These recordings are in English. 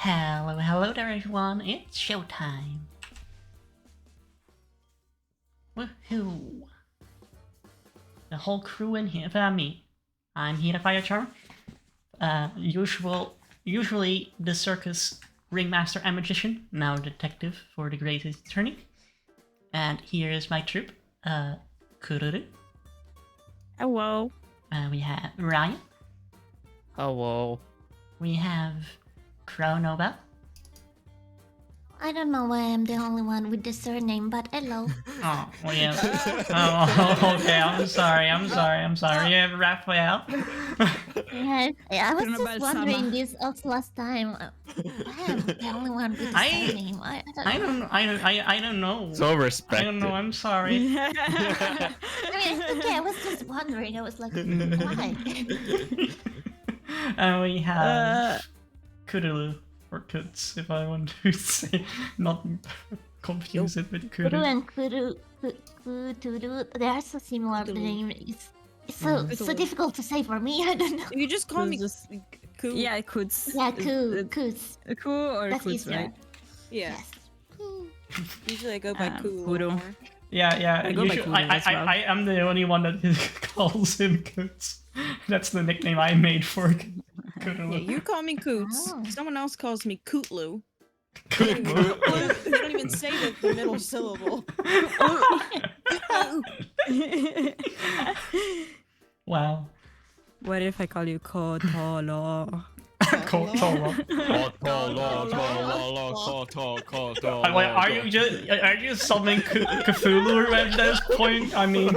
Hello there everyone, it's showtime. Woohoo! The whole crew in here for me. I'm here to fire charm. Usually the circus ringmaster and magician, now detective for the great attorney. And here is my troupe. Kururu. Hello. We have Ryan. Hello. We have Chronicles. I don't know why I'm the only one with the surname, but hello. Oh, well, yeah. Oh, okay. I'm sorry. You have Raphael. Yes, I was Don't know just about wondering Sama. this also last time. Why am I the only one with the surname? I don't know. So respected. I don't know. I'm sorry. I mean, it's okay. I was just wondering. I was like, why? And we have Kudulu, or Kuts, if I want to say, not confuse it with Kuru Kudu. and Kuru, they are so similar. The name is so difficult to say for me. I don't know. You just call me Koo. Yeah, Kuts. Yeah, Kus. Koo or That's Kuts, easier. right? Yeah. Yes. Usually I go by Koo. Kudo. more. Yeah. I go by Kudu as well. I am the only one that calls him Kuts. That's the nickname I made for Yeah, Kudulu. you call me Coots. Oh. Someone else calls me Kootlu. Kudulu. You don't even say the middle syllable. Wow. What if I call you Kotolo? Kotolo. Wait, are you summoning Cthulhu at this point? I mean,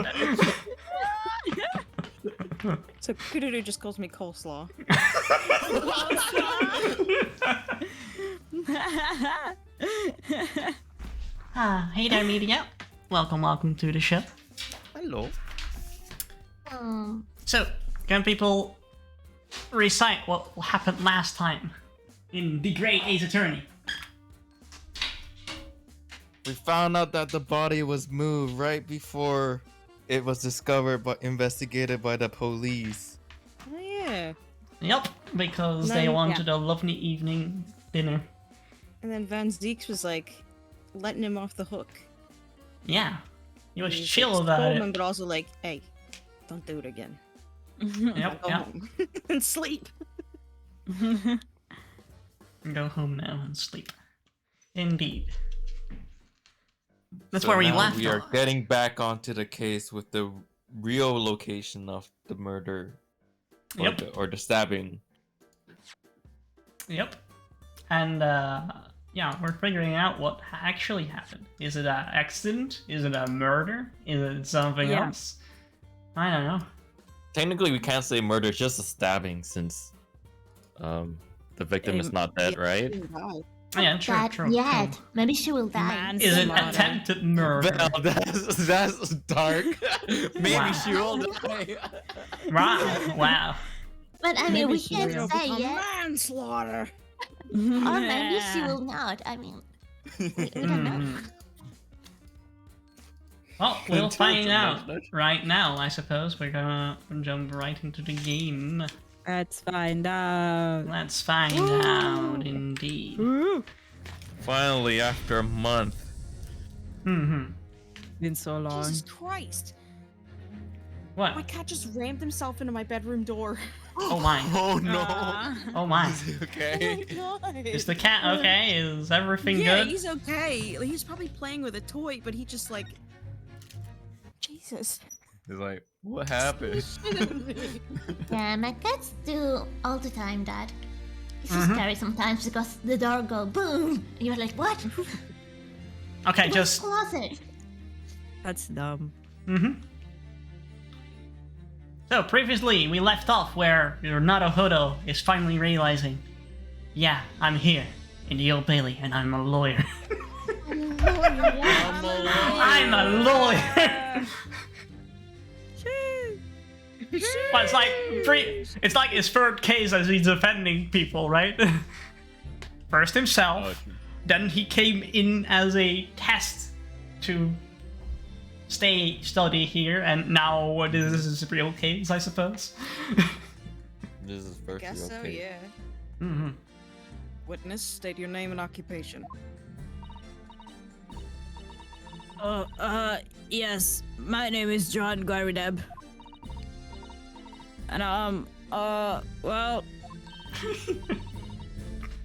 So Kootulu just calls me coleslaw. hey there, media. Welcome to the show. Hello. So, can people recite what happened last time in The Great Ace Attorney? We found out that the body was moved right before it was discovered but investigated by the police. Oh yeah. Yep, because No, they yeah. wanted a lovely evening dinner. And then Van Zeeks was like letting him off the hook. Yeah, he was He was, chill like, about scolding it. him, but also like, hey, don't do it again. Yep, Go home and sleep. Go home now and sleep. Indeed. That's So where we now left we are off. getting back onto the case with the real location of the murder. Or, Yep. or the stabbing. Yep. And yeah, we're figuring out what actually happened. Is it an accident? Is it a murder? Is it something Yeah. else? I don't know. Technically, we can't say murder, it's just a stabbing since the victim is not dead, right? Oh, yeah, true, That true. yet. Maybe she will die. Man. Is it Slaughter. attempted murder? Well, that's dark. Maybe Wow. she will die. Wow. But I mean, Maybe we she can't will. say yet. Manslaughter. Or maybe she will not. I mean, we don't know. Mhm. Well, we'll find out right now, I suppose. We're gonna jump right into the game. Let's find out. Let's find out, indeed. Woo. Finally, after a month. Been so long. Jesus Christ. What? My cat just rammed himself into my bedroom door. Oh my. Oh no. Oh my. Is he Oh okay? my god. Is the cat okay? Is everything Yeah, good? he's okay. Like, he's probably playing with a toy, but he just like... Jesus. He's like, what happened? Yeah, my cats do all the time that. It's just scary sometimes because the door go boom, and you're like, what? Okay, It was just. closet. That's dumb. So, previously, we left off where Renato Hodo is finally realizing, yeah, I'm here in the Old Bailey and I'm a lawyer. I'm a lawyer! But it's like it's like his third case as he's defending people, right? First himself, then he came in as a test to study here, and now this is his real case, I suppose. This is Guess virtual so, case. yeah. Mm-hmm. Witness, state your name and occupation. Yes. My name is John Garideb. And, well...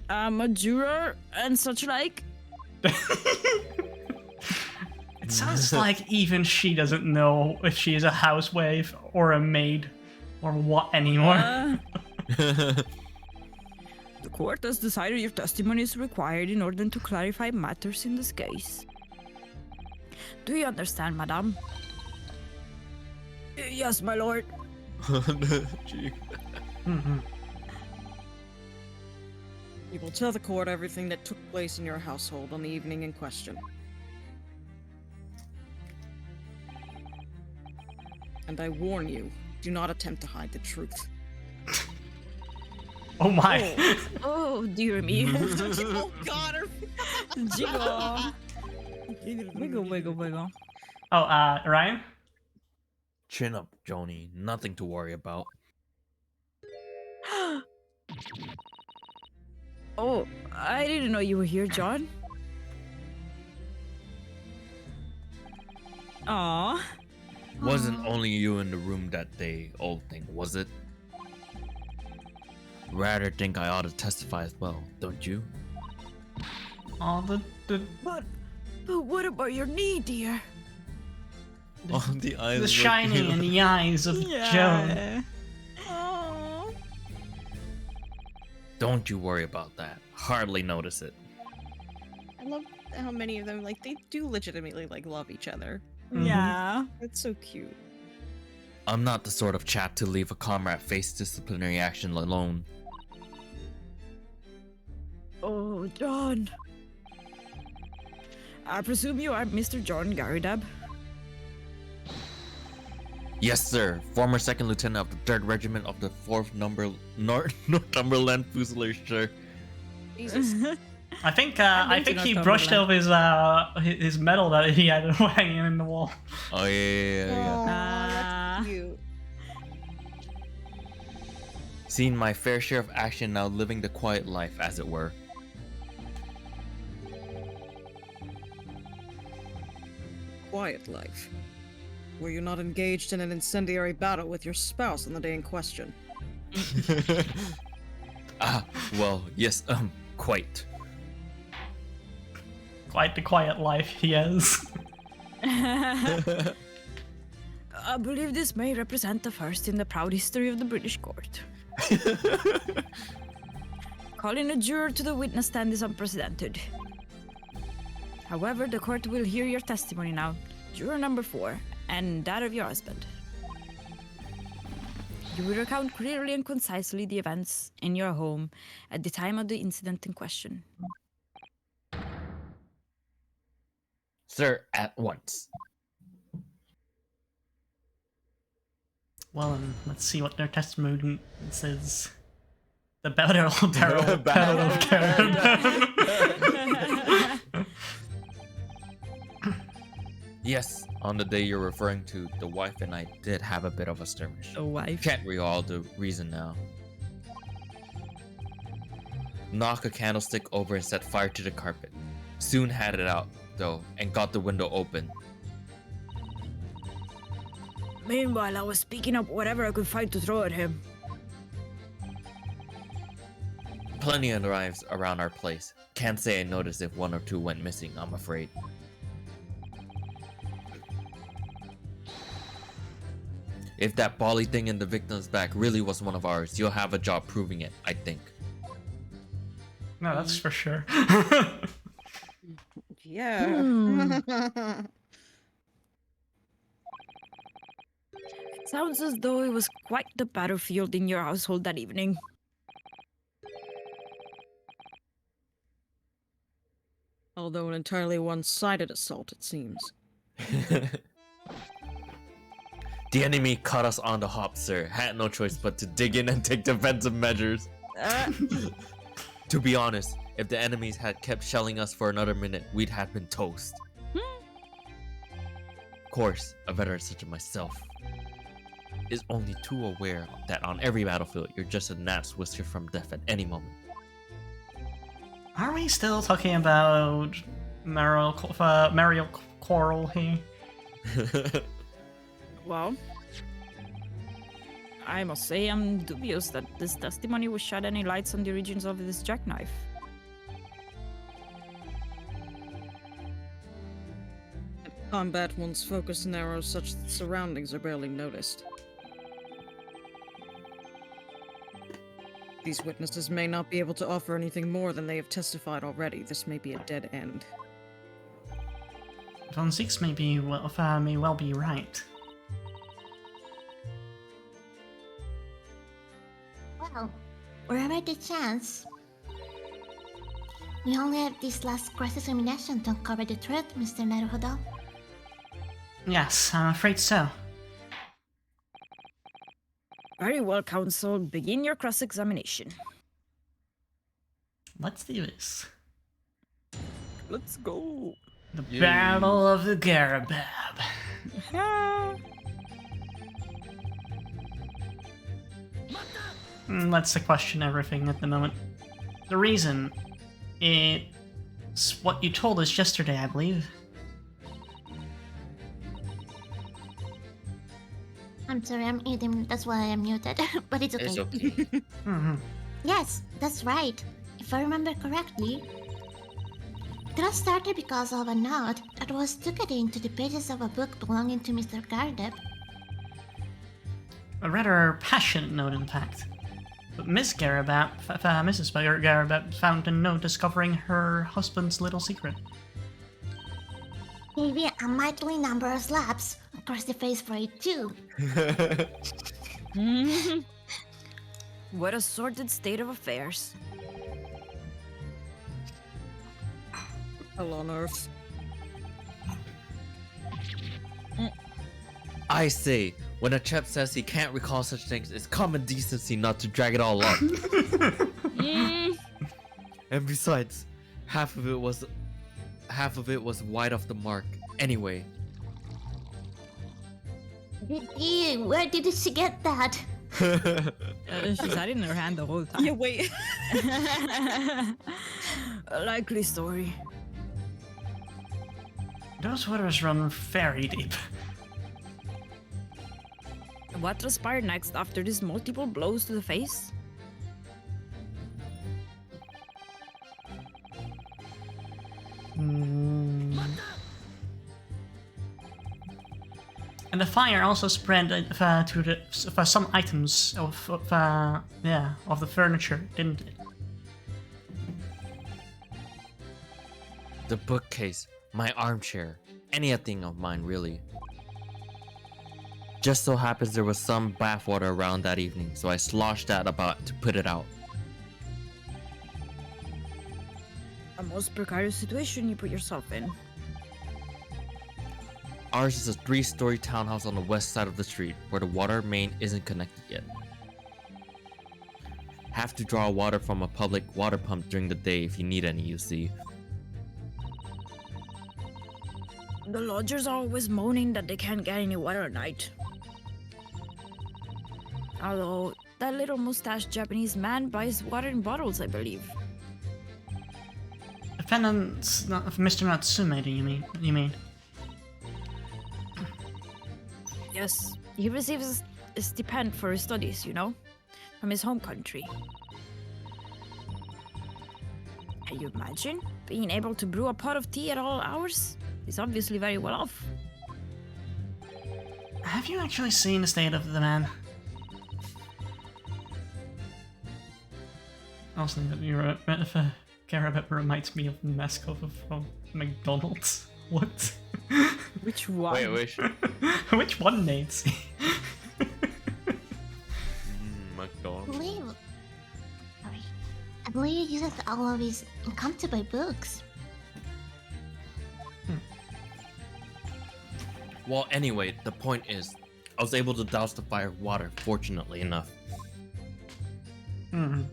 I'm a juror and such like. It sounds like even she doesn't know if she is a housewife or a maid or what anymore. The court has decided your testimony is required in order to clarify matters in this case. Do you understand, madam? Yes, my lord. Gee. You will tell the court everything that took place in your household on the evening in question. And I warn you, do not attempt to hide the truth. Oh my. Oh, dear me. Oh god, Jiggle. Wiggle, wiggle, wiggle. Oh, Ryan? Chin up, Joni. Nothing to worry about. Oh, I didn't know you were here, John. Aw. Wasn't only you in the room that day, old thing, was it? Rather think I ought to testify as well, don't you? Oh, But what about your knee, dear? Oh, the eyes. the shining in the eyes of Joan. Oh. Don't you worry about that. Hardly notice it. I love how many of them, like, they do legitimately, like, love each other. Yeah. It's so cute. I'm not the sort of chap to leave a comrade face disciplinary action alone. Oh, John. I presume you are Mr. John Garidab? Yes, sir. Former second lieutenant of the 3rd Regiment of the 4th Northumberland Fusiliers, sir. Jesus. I think been to he brushed off his medal that he had hanging in the wall. Oh, yeah. Aw, Ah. that's cute. Seen my fair share of action, now living the quiet life, as it were. Quiet life. Were you not engaged in an incendiary battle with your spouse on the day in question? Well, yes, quite. Quite the quiet life he has. I believe this may represent the first in the proud history of the British court. Calling a juror to the witness stand is unprecedented. However, the court will hear your testimony now, juror number 4, and that of your husband. You will recount clearly and concisely the events in your home at the time of the incident in question. Sir, at once. Well, let's see what their testimony says. The battle of Caribou. Yes, on the day you're referring to, the wife and I did have a bit of a skirmish. The wife. Can't recall the reason now. Knock a candlestick over and set fire to the carpet. Soon had it out, though, and got the window open. Meanwhile, I was picking up whatever I could find to throw at him. Plenty of knives around our place. Can't say I noticed if 1 or 2 went missing, I'm afraid. If that bally thing in the victim's back really was one of ours, you'll have a job proving it, I think. No, that's for sure. Yeah. It sounds as though it was quite the battlefield in your household that evening. Although an entirely one-sided assault, it seems. The enemy caught us on the hop, sir. Had no choice but to dig in and take defensive measures. To be honest, if the enemies had kept shelling us for another minute, we'd have been toast. Of course, a veteran such as myself is only too aware that on every battlefield, you're just a gnat's whisker from death at any moment. Are we still talking about Mariel Coral here? Well, I must say I'm dubious that this testimony will shed any lights on the origins of this jackknife. Combat one's focus narrows such that surroundings are barely noticed. These witnesses may not be able to offer anything more than they have testified already. This may be a dead end. Von Six may well be right. Well, wherever the chance. We only have this last cross-examination to uncover the truth, Mr. Naruhodo. Yes, I'm afraid so. Very well, Counsel. Begin your cross-examination. Let's do this. Let's go. The Yay. Battle of the Garabab. Let's question everything at the moment. The reason, it's what you told us yesterday, I believe. I'm sorry, I'm eating, that's why I'm muted, but it's okay. It's okay. Mm-hmm. Yes, that's right. If I remember correctly, it all started because of a note that was tucked into the pages of a book belonging to Mr. Gardep. A rather passionate note, in fact. But Mrs. Garabab found a note discovering her husband's little secret. Maybe a mightily number of slaps across the face for it too. What a sordid state of affairs. Hell on earth. I say, when a chap says he can't recall such things, it's common decency not to drag it all up. And besides, half of it was wide off the mark. Anyway, Ew, where did she get that? She's had it in her hand the whole time. Yeah, wait. A likely story. Those waters run very deep. What transpired next after these multiple blows to the face? And the fire also spread to some items of the furniture, didn't it? the bookcase, my armchair, anything of mine really. Just so happens there was some bathwater around that evening, so I sloshed that about to put it out. A most precarious situation you put yourself in. Ours is a 3-story townhouse on the west side of the street, where the water main isn't connected yet. Have to draw water from a public water pump during the day if you need any, you see. The lodgers are always moaning that they can't get any water at night. Although, that little mustached Japanese man buys water in bottles, I believe. Defendant's Mr. Natsume, do you mean? Yes, he receives a stipend for his studies, you know, from his home country. Can you imagine being able to brew a pot of tea at all hours? He's obviously very well off. Have you actually seen the state of the man? Also, your Garabet reminds me of the mascot of McDonald's. What? Which one? Wait. Which one, Nancy? McDonald's. I believe he uses all of his income to buy books. Well, anyway, the point is, I was able to douse the fire with water, fortunately enough. Hmm.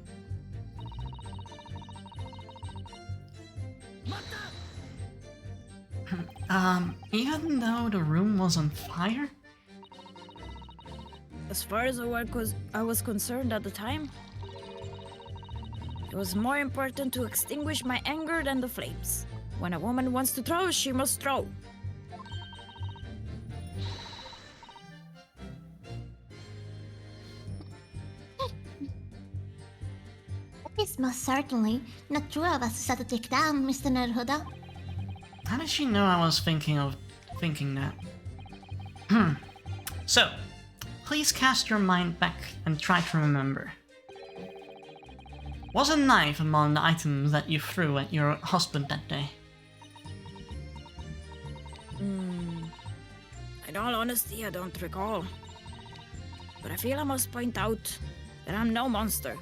Even though the room was on fire? As far as I was concerned at the time, It was more important to extinguish my anger than the flames. When a woman wants to throw, she must throw. That is most certainly not true of us to set a take down, Mr. Neruda. How did she know I was thinking that? So, please cast your mind back and try to remember. Was a knife among the items that you threw at your husband that day? In all honesty, I don't recall. But I feel I must point out that I'm no monster.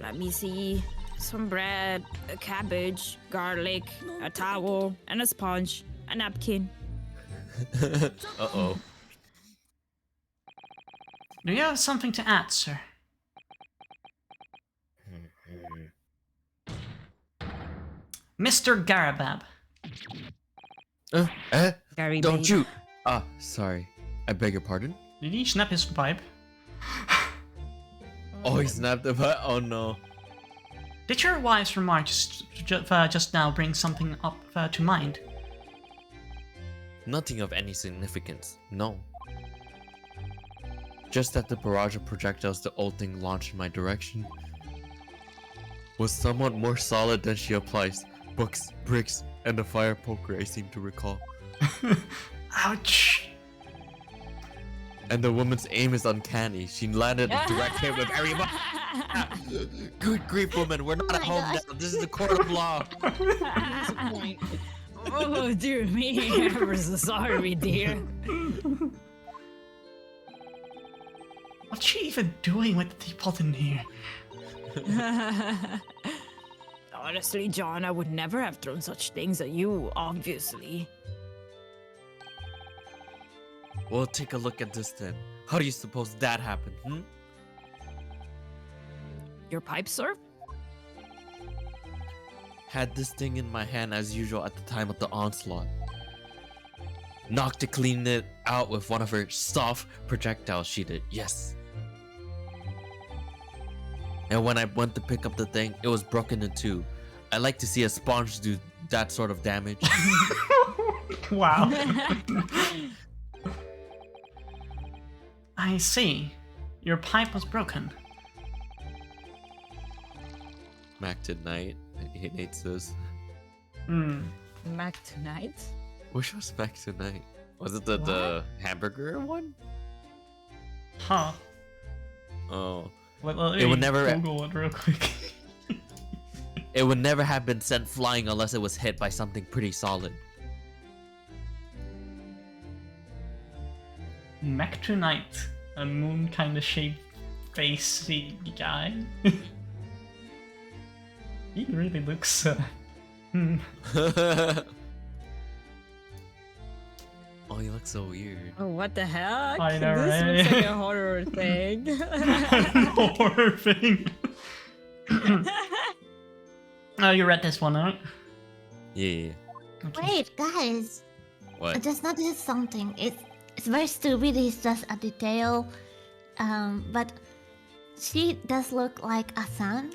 Let me see. Some bread, a cabbage, garlic, a towel, and a sponge, a napkin. Uh-oh. Do you have something to add, sir? Mr. Garabab. Gary Don't babe. you? Ah, sorry. I beg your pardon? Did he snap his pipe? Oh, he snapped the butt? Oh no. Did your wife's remark just now bring something up to mind? Nothing of any significance, no. Just that the barrage of projectiles the old thing launched in my direction was somewhat more solid than she applies. Books, bricks, and the fire poker, I seem to recall. Ouch. And the woman's aim is uncanny. She landed a direct hit with everybody. Good grief, woman, we're not Oh at my home gosh. now. This is the court of law. Point. Oh, dear me. I'm so sorry, dear. What's she even doing with the teapot in here? Honestly, John, I would never have thrown such things at you, obviously. Well, take a look at this then. How do you suppose that happened, Your pipe, sir? Had this thing in my hand as usual at the time of the onslaught. Knocked to clean it out with one of her soft projectiles she did, yes. And when I went to pick up the thing, it was broken in two. I like to see a sponge do that sort of damage. Wow. I see. Your pipe was broken. Mac tonight, he hates this. Mac tonight? Which was Mac tonight? Was it the hamburger one? Huh. Oh. Let It would me never- Google it real quick. It would never have been sent flying unless it was hit by something pretty solid. Mech tonight. A moon kind of shaped facey guy. He really looks. Oh, he looks so weird. Oh, what the heck? I know, This right? looks like a horror thing. Horror thing. Oh, you read this one, right? Yeah. Okay. Wait, guys. I What? just noticed something. It's very stupid. It's just a detail. But she does look like a sun.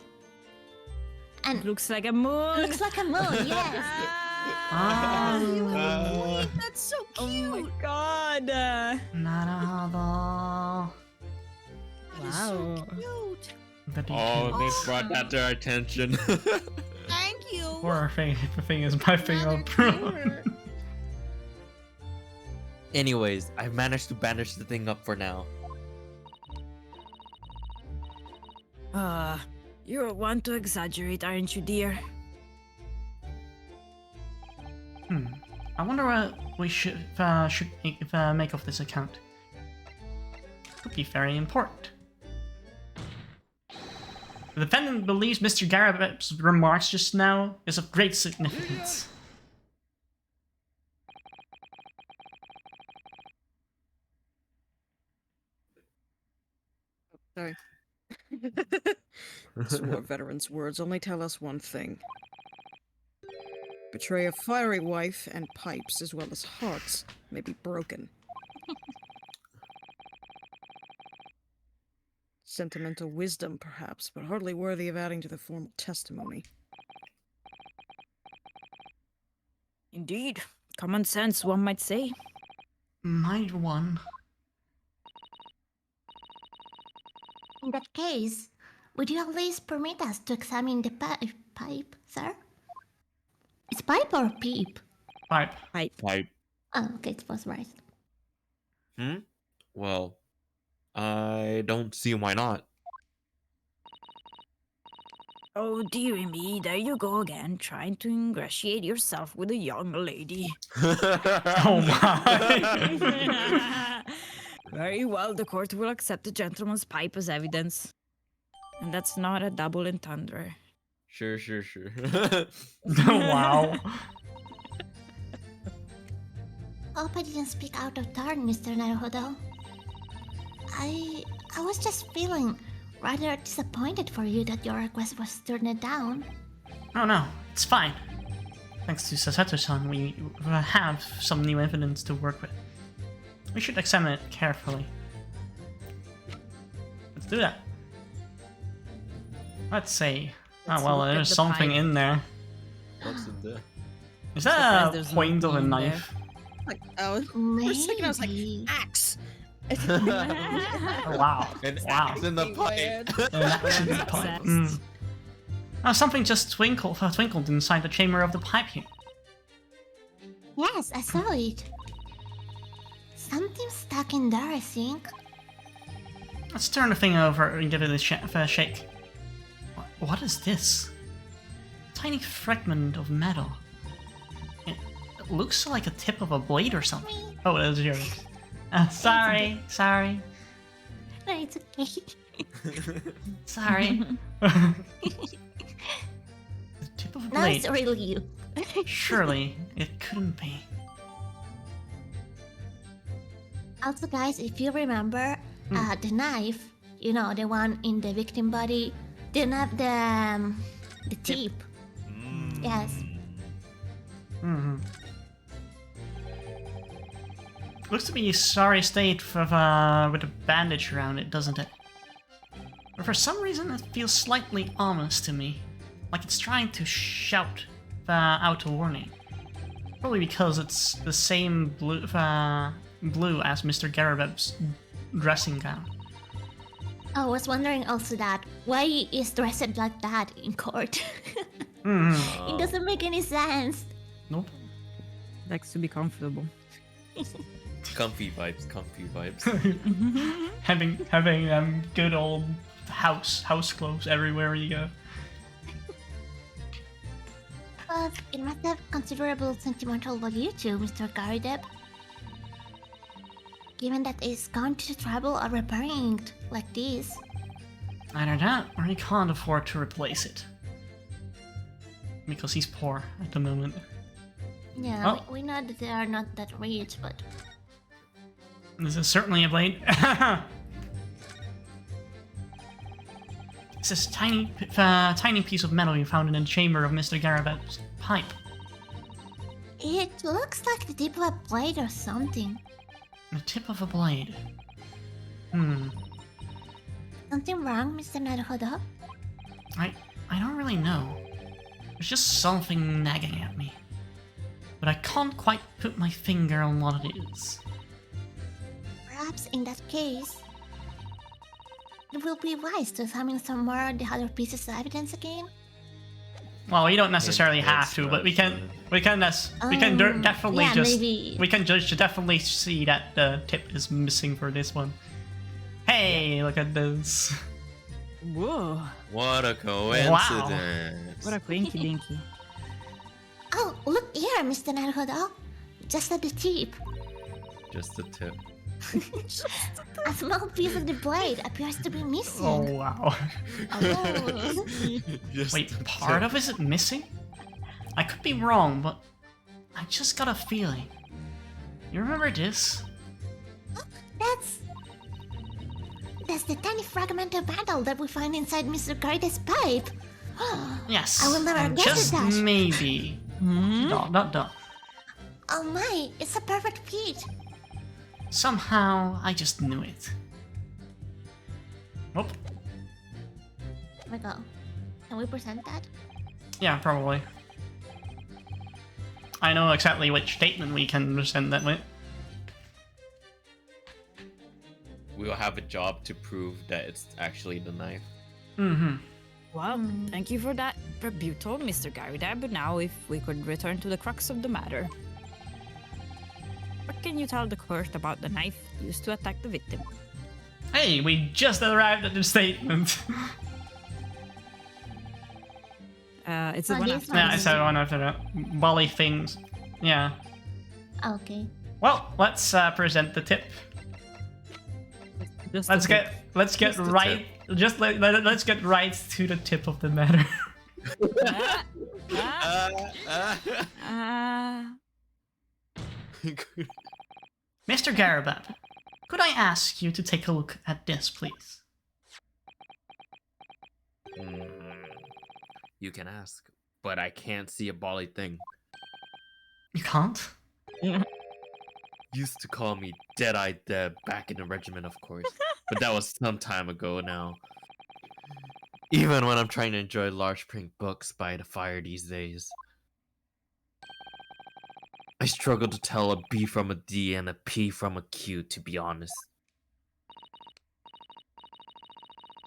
And Looks like a moon. looks like a moon, yes. Oh, That's so Oh cute. my god. 나라도. Wow. Cute. The Oh, details. they brought that to our attention. Thank you. Horror thing is my favorite. Anyways, I've managed to bandage the thing up for now. You're one to exaggerate, aren't you, dear? I wonder what we should make of this account. Could be very important. The defendant believes Mr. Garab's remarks just now is of great significance. Sorry. Swore veterans' words only tell us one thing. Betray a fiery wife, and pipes, as well as hearts, may be broken. Sentimental wisdom, perhaps, but hardly worthy of adding to the formal testimony. Indeed. Common sense, one might say. Might one. In that case, would you at least permit us to examine the pipe, sir? It's pipe or peep? Pipe. Pipe. Oh, okay, it was right. Well, I don't see why not. Oh, dearie me, there you go again, trying to ingratiate yourself with a young lady. Oh my. Very well, the court will accept the gentleman's pipe as evidence. And that's not a double entendre. Sure. Wow. Hope I didn't speak out of turn, Mr. Naruhodo. I was just feeling rather disappointed for you that your request was turned down. Oh no, it's fine. Thanks to Sasato-san, we have some new evidence to work with. We should examine it carefully. Let's do that. Let's see. Let's Oh well, look at there's the something pipe. in there. What's in there? Is Surprised that a there's point of a nothing in there. knife? Like, for a second I was like, Maybe. axe! Oh, wow. An Wow. axe in the pipe. Obsessed. Oh, something just twinkled inside the chamber of the pipe here. Yes, I saw it. Something stuck in there, I think. Let's turn the thing over and give it a shake. What is this? Tiny fragment of metal. It looks like a tip of a blade or something. Oh, it is yours. Sorry. No, it's okay. Sorry. The tip of a Now blade. it's really you. Surely it couldn't be. Also, guys, if you remember, the knife, you know, the one in the victim body, didn't have the tip. Yes. Mm-hmm. Looks to be a sorry state with a bandage around it, doesn't it? But for some reason, it feels slightly ominous to me, like it's trying to shout out a warning. Probably because it's the same blue as Mr. Garabeb's dressing gown. I was wondering also that why is dressed like that in court? Mm-hmm. It doesn't make any sense. Nope. Likes to be comfortable. Comfy vibes. having good old house clothes everywhere you go. But it must have considerable sentimental value to Mr. Garideb. Given that it's gone to trouble of repairing it like this. Either that, or he can't afford to replace it. Because he's poor at the moment. Yeah, Oh. we know that they are not that rich, but This is certainly a blade. It's this tiny piece of metal you found in the chamber of Mr. Garabeb's pipe. it looks like the tip of a blade or something. The tip of a blade. Something wrong, Mr. Naruhodo? I don't really know. There's just something nagging at me. But I can't quite put my finger on what it is. Perhaps in that case, it will be wise to examine some more of the other pieces of evidence again. Well, we don't necessarily have to, but we can definitely yeah, just maybe. we can just definitely see that the tip is missing for this one. Hey, look at this. Whoa. What a coincidence. What a quinky dinky. Oh, look here, Mr. Naruhodo. Just at the tip. Just the tip. A small piece of the blade appears to be missing. Oh wow. Oh. Just Wait, the part tip. of it missing? I could be wrong, but I just got a feeling. You remember this? That's the tiny fragment of metal that we find inside Mr. Garideb's pipe. Yes. I will never and guess just that. maybe. Dot. Oh my, it's a perfect fit. Somehow, I just knew it. Oh, There we go. Can we present that? yeah, probably. I know exactly which statement we can send that with. We will have a job to prove that it's actually the knife. Mm-hmm. Well, thank you for that rebuttal, Mr. Garida, but now if we could return to the crux of the matter. What can you tell the court about the knife used to attack the victim? Hey, we just arrived at the statement. It's the Oh, one this after. one. Yeah, I said one after that. Wally things. Yeah. Okay. Well, let's present the tip. Just Let's a bit. let's get Just the right. Let's get right to the tip of the matter. Mr. Garabab, could I ask you to take a look at this, please? You can ask, but I can't see a bally thing. You can't? Used to call me Dead-Eyed Deb back in the regiment, of course. But that was some time ago now. Even when I'm trying to enjoy large print books by the fire these days. I struggle to tell a B from a D and a P from a Q, to be honest.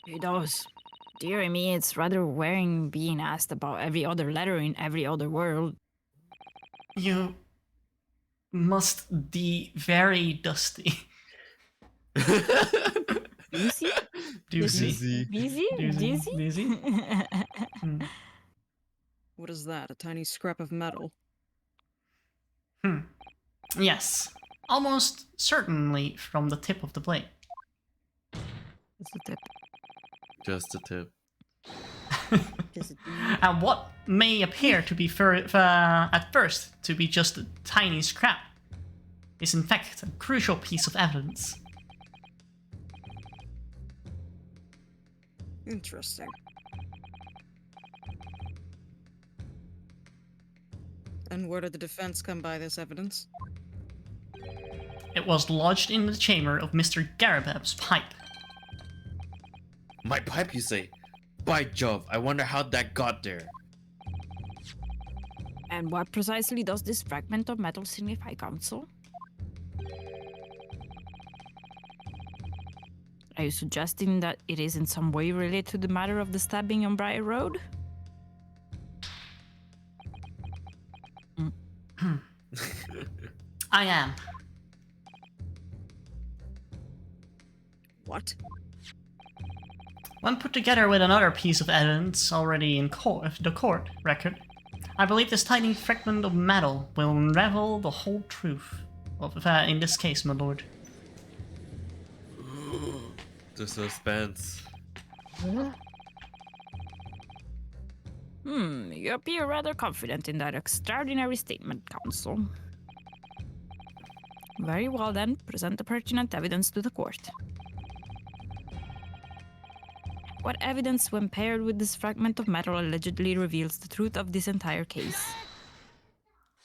It does. Dear me, it's rather wearing being asked about every other letter in every other world. You must be very dusty. Busy? Doozy. Busy? Doozy. Dizzy? Hmm. What is that? A tiny scrap of metal? Yes. Almost certainly from the tip of the blade. That's the tip. Just a tip. And what may appear to be at first to be just a tiny scrap is in fact a crucial piece of evidence. Interesting. And where did the defense come by this evidence? It was lodged in the chamber of Mr. Garabab's pipe. My pipe, you say? By Jove, I wonder how that got there. And what precisely does this fragment of metal signify, Counsel? Are you suggesting that it is in some way related to the matter of the stabbing on Briar Road? I am. What? When put together with another piece of evidence already in the court record, I believe this tiny fragment of metal will unravel the whole truth of in this case, my lord. The suspense. You appear rather confident in that extraordinary statement, Counsel. Very well then, present the pertinent evidence to the court. What evidence, when paired with this fragment of metal, allegedly reveals the truth of this entire case?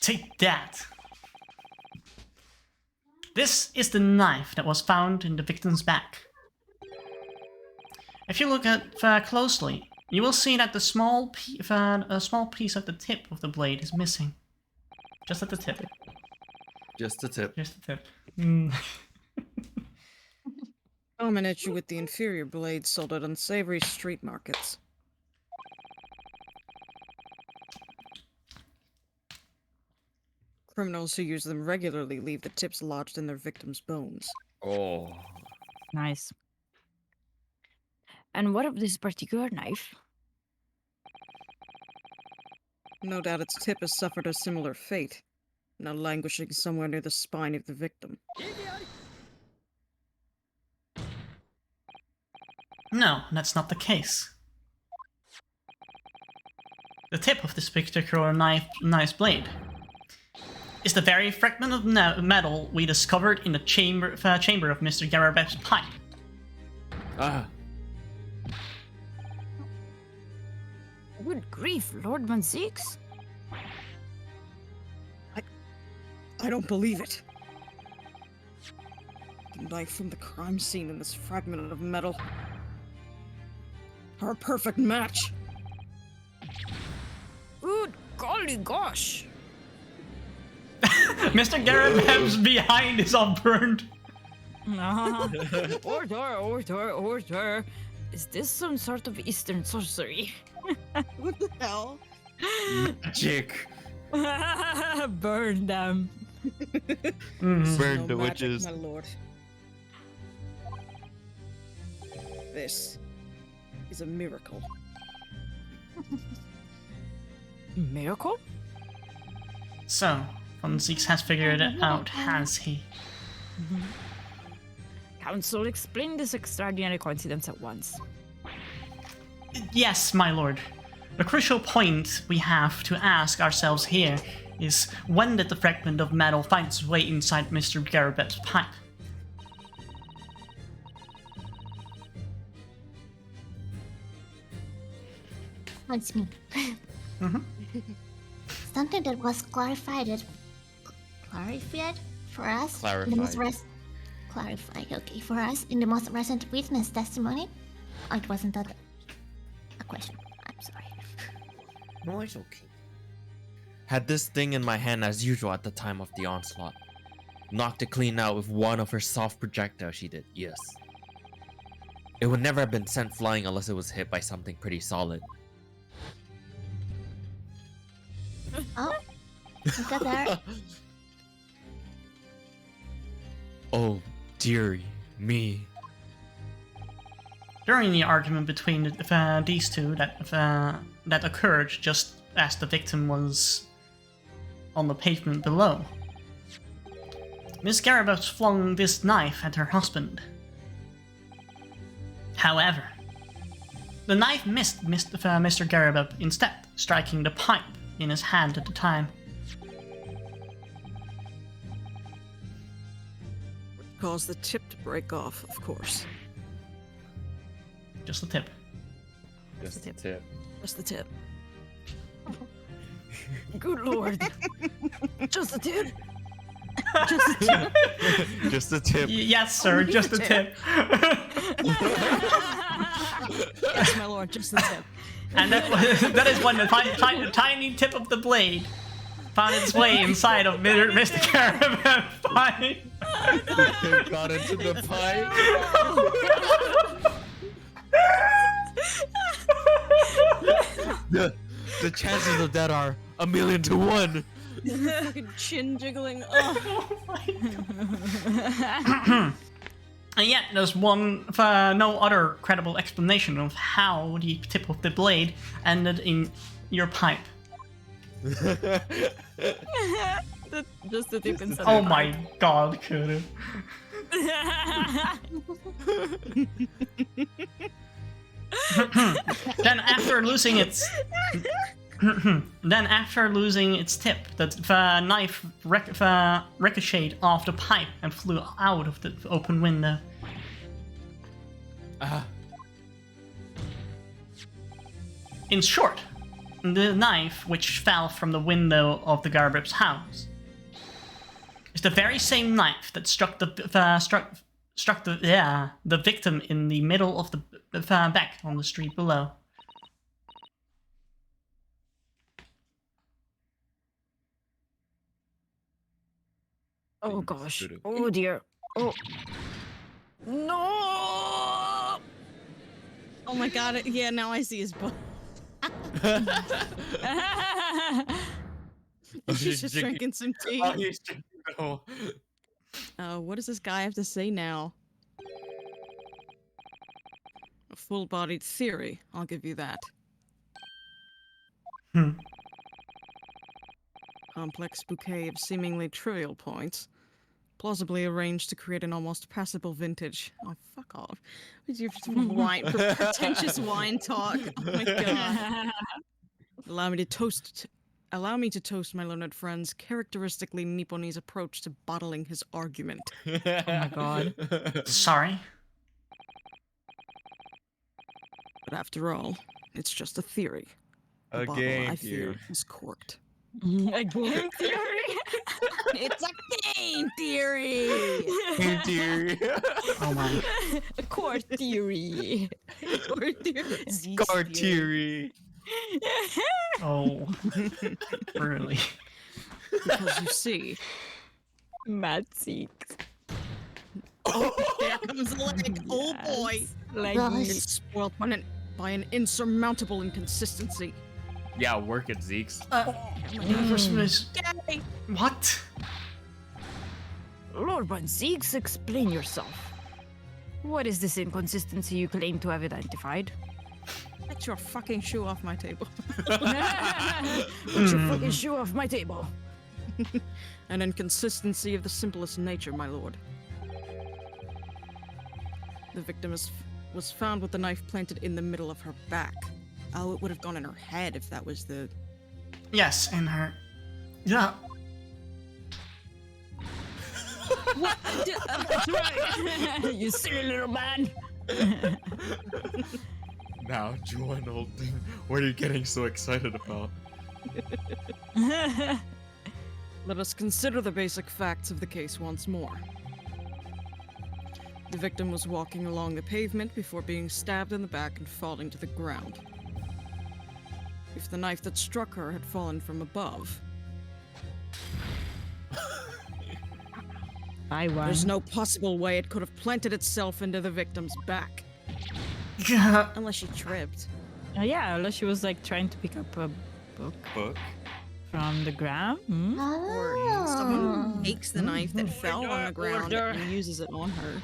Take that! This is the knife that was found in the victim's back. If you look at closely, you will see that a small piece of the tip of the blade is missing. Just at the tip. Just a tip. Just the tip. Common issue with the inferior blades sold at unsavory street markets. Criminals who use them regularly leave the tips lodged in their victims' bones. Oh. Nice. And what of this particular knife? No doubt its tip has suffered a similar fate, now languishing somewhere near the spine of the victim. No, that's not the case. The tip of this particular knife's blade is the very fragment of metal we discovered in the chamber of Mr. Garabab's pipe. Ah. Good grief, Lord Manzix. I don't believe it. The knife from the crime scene and this fragment of metal. Our perfect match. Good golly gosh. Mr. Garabeb's behind is all burned. Order. Is this some sort of Eastern sorcery? What the hell? Magic. Burn them. Mhm. Burn No the magic, witches. my lord. This is a miracle. Miracle? So, Von Zeeks has figured it out, has he? Council, explain this extraordinary coincidence at once. Yes, my lord. The crucial point we have to ask ourselves here is when did the fragment of metal find its way inside Mr. Garabeb's pipe? That's me. Something that was clarified for us. In the most clarified, okay, for us in the most recent witness testimony. Oh, it wasn't a question. I'm sorry. No, it's okay. Had this thing in my hand as usual at the time of the onslaught. Knocked it clean out with one of her soft projectiles she did, yes. It would never have been sent flying unless it was hit by something pretty solid. Oh, look at there. Oh, dearie me. During the argument between these two that occurred just as the victim was on the pavement below, Miss Garabeth flung this knife at her husband. However, the knife missed Mr. Garabeth instead, striking the pipe in his hand at the time. Caused the tip to break off, of course. Just a tip. Just a tip. Just the tip. Good lord. Just the tip. Just the tip. Just a tip. Yes, sir, just a tip. Yes, my lord, just the tip. And that is when the tiny tip of the blade found its way inside of Mr. Garabeth's pipe. It got into the pipe. The chances of that are 1,000,000 to 1. Fucking chin jiggling. Oh. And yet, there's no other credible explanation of how the tip of the blade ended in your pipe. Just the tip inside. Oh my god, Kudu. Then after losing its tip, the knife ricocheted off the pipe and flew out of the open window. In short, the knife which fell from the window of the Garbip's house is the very same knife that struck the victim in the middle of the back on the street below. Oh gosh. Oh dear. Oh. No! Oh my god, yeah, now I see his butt. She's just drinking some tea. Oh, he's drinking. Oh. What does this guy have to say now? A full-bodied theory, I'll give you that. Complex bouquet of seemingly trivial points, plausibly arranged to create an almost passable vintage. Oh, fuck off. With your wine, pretentious wine talk. Oh my god. Allow me to toast my learned friend's characteristically Nipponese approach to bottling his argument. Oh my god. Sorry? But after all, it's just a theory. The bottle, Again, I fear, theory. is corked. A game theory? It's a game theory! Hey, dear. Oh my. A core theory. Scar theory. Oh, really? Because you see, Mad Seek. there comes a leg. Oh boy. Like, Nice. It's spoiled by an insurmountable inconsistency. Yeah, work it, Zeeks. What? Lord Von Zeeks, explain yourself. What is this inconsistency you claim to have identified? Get your fucking shoe off my table. Put your fucking shoe off my table. An inconsistency of the simplest nature, my lord. The victim was found with the knife planted in the middle of her back. Oh, it would have gone in her head if that was the... Yes, in her. Yeah. That's right. You silly little man. Now, join old thing. What are you getting so excited about? Let us consider the basic facts of the case once more. The victim was walking along the pavement before being stabbed in the back and falling to the ground. If the knife that struck her had fallen from above, there's no possible way it could have planted itself into the victim's back. Unless she tripped. Yeah, unless she was like trying to pick up a book from the ground. Hmm? Or someone takes the knife that fell on the ground and uses it on her.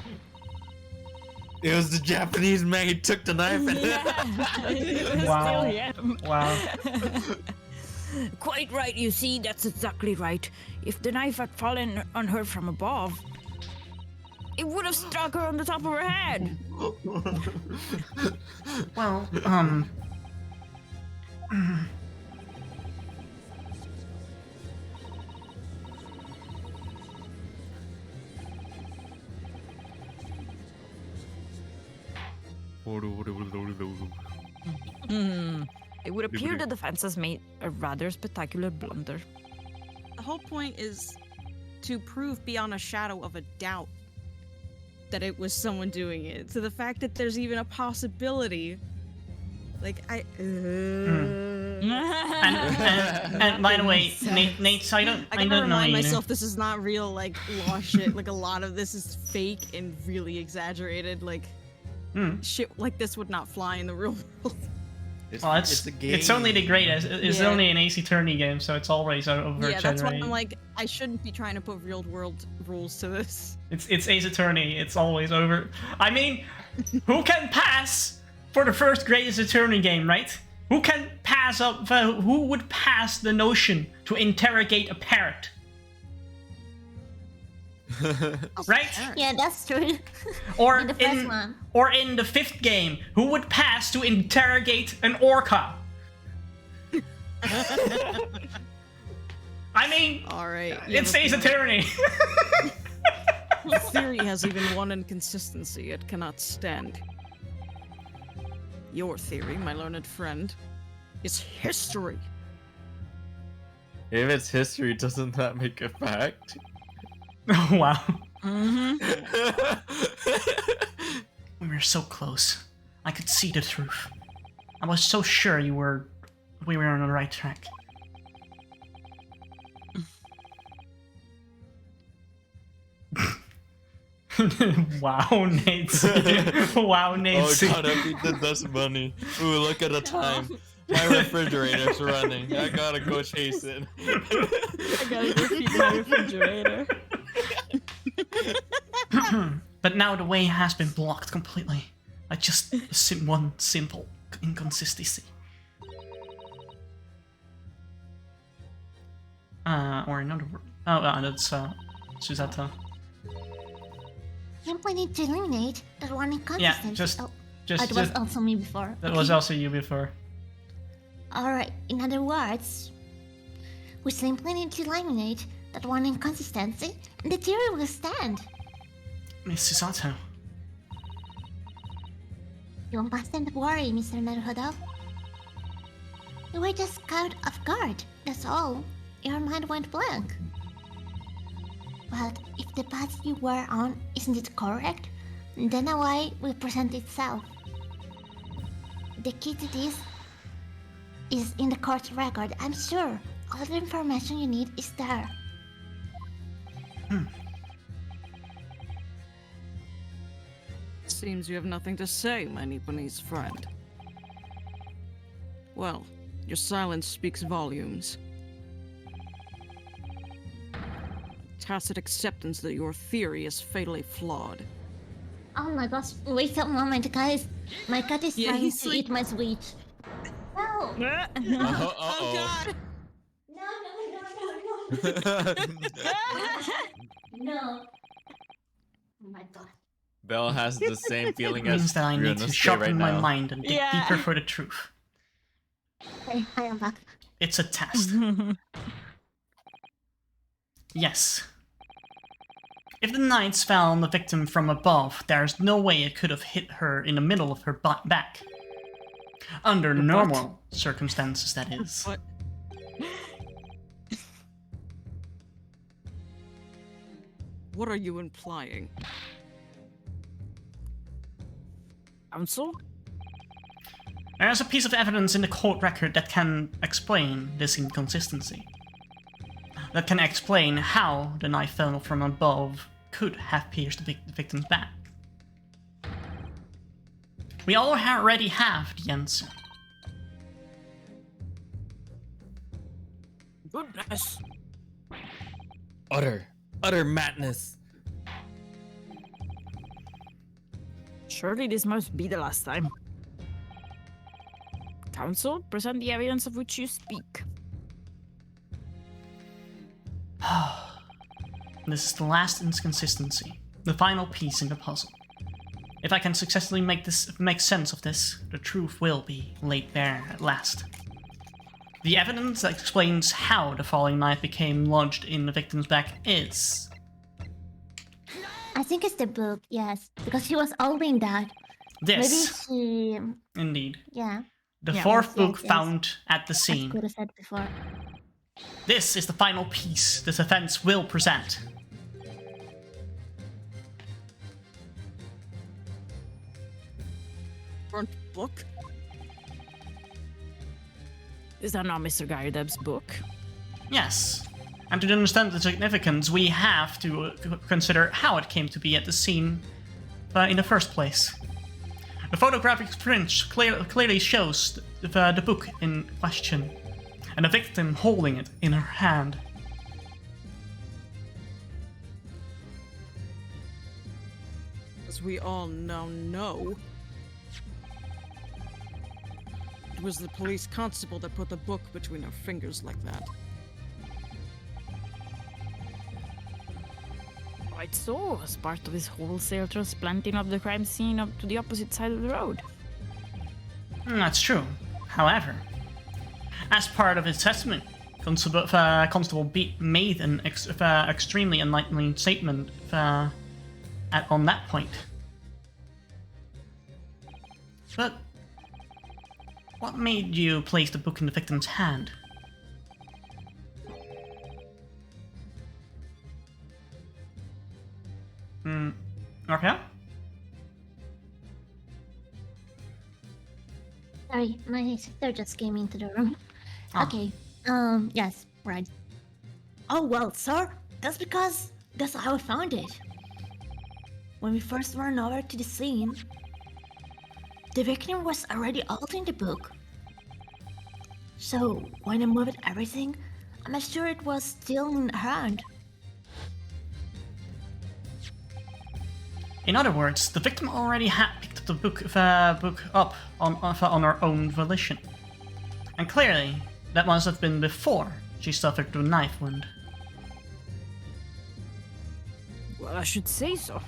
It was the Japanese man. He took the knife and Wow. Wow. Quite right, you see, that's exactly right. If the knife had fallen on her from above, it would have struck her on the top of her head. Well, It would appear the defense has made a rather spectacular blunder. The whole point is to prove beyond a shadow of a doubt that it was someone doing it. So the fact that there's even a possibility, like and by the way, Nate, so I I don't gotta know remind you. myself this is not real, like, law shit. Like, a lot of this is fake and really exaggerated. Like, shit like this would not fly in the real world. Well, it's only the greatest. It's Yeah. only an Ace Attorney game, so it's always over Yeah, that's why I'm generated. like, I shouldn't be trying to put real world rules to this. It's Ace Attorney. It's always over. I mean, who can pass for the first greatest Attorney game, right? Who can pass up? Who would pass the notion to interrogate a parrot? Right? Yeah, that's true. Or In the first one. or in the fifth game, who would pass to interrogate an orca? I mean, Alright. it's Ace Attorney. The theory has even one inconsistency it cannot stand. Your theory, my learned friend, is history. If it's history, doesn't that make a fact? Oh, wow. Mm-hmm. We were so close. I could see the truth. I was so sure we were on the right track. Wow, Nate. Wow, Nate. Oh god, I beat the dust bunny. Ooh, look at the time. My refrigerator's running. I gotta go chase it. I gotta go feed my refrigerator. But now the way has been blocked completely. Like just one simple inconsistency. Or another word. Oh, that's Suzetta. Simply need to eliminate that one Yeah, inconsistency. just, Oh, just, it was just also me before. that was also you before. Alright, in other words, we simply need to eliminate that one inconsistency and the theory will stand. Miss Susato. You mustn't worry, Mr. Naruhodo. You were just caught off guard, that's all. Your mind went blank. But if the path you were on isn't it correct, then a way will present itself. the key to this is in the court record. I'm sure all the information you need is there. Seems you have nothing to say, my Nipponese friend. Well, your silence speaks volumes. Tacit acceptance that your theory is fatally flawed. Oh my gosh, wait a moment, guys. My cat is trying he's to like- eat my sweet. No! Oh god! No, no, no, no, no. No. Oh my god. Belle has the same feeling as Means that I need to Ryunosuke sharpen right my now. mind and dig Yeah. deeper for the truth. Hey, I am back. It's a test. Yes. If the knights fell on the victim from above, there's no way it could have hit her in the middle of her back. Under normal circumstances, that is. What? What are you implying? Counsel? There's a piece of evidence in the court record that can explain this inconsistency. That can explain how the knife fell from above could have pierced the victim's back. We already have the answer. Goodness. Utter madness. Surely this must be the last time. Counsel, present the evidence of which you speak. This is the last inconsistency, the final piece in the puzzle. If I can successfully make sense of this, the truth will be laid bare at last. The evidence that explains how the falling knife became lodged in the victim's back is... I think it's the book, yes. Because he was owning that. this. Maybe she... Indeed. Yeah. The Yeah. fourth Yes, book yes. found at the As scene. Kuro said before. This is the final piece the defense will present. Burnt book? Is that not Mr. Gyrdeb's book? Yes. And to understand the significance, we have to consider how it came to be at the scene in the first place. The photographic print clearly shows the book in question, and the victim holding it in her hand. As we all now know, it was the police constable that put the book between her fingers like that. Quite so, as part of his wholesale transplanting of the crime scene up to the opposite side of the road. That's true. However, as part of his testimony, Constable Beat made an extremely enlightening statement on that point. But what made you place the book in the victim's hand? Okay. Sorry, my sister just came into the room. Ah. Okay. Yes, right. Oh well, sir. That's how I found it. When we first ran over to the scene, the victim was already holding the book. So when I moved everything, I'm not sure it was still in her hand. In other words, the victim already had picked up the book up on her own volition. And clearly, that must have been before she suffered the knife wound. Well, I should say so.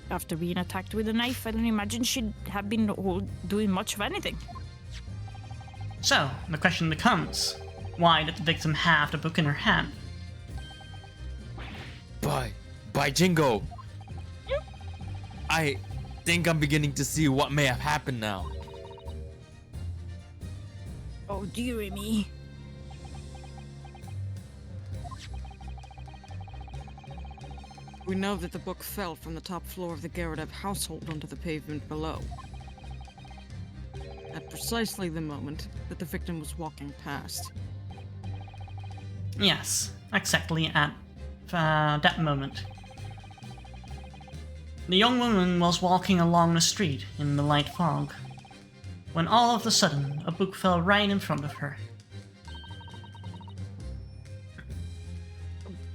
After being attacked with a knife, I don't imagine she'd have been doing much of anything. So, the question becomes, why did the victim have the book in her hand? By Jingo! I think I'm beginning to see what may have happened now. Oh, dearie me. We know that the book fell from the top floor of the Garadev household onto the pavement below. At precisely the moment that the victim was walking past. Yes, exactly at that moment. The young woman was walking along the street in the light fog, when all of a sudden a book fell right in front of her.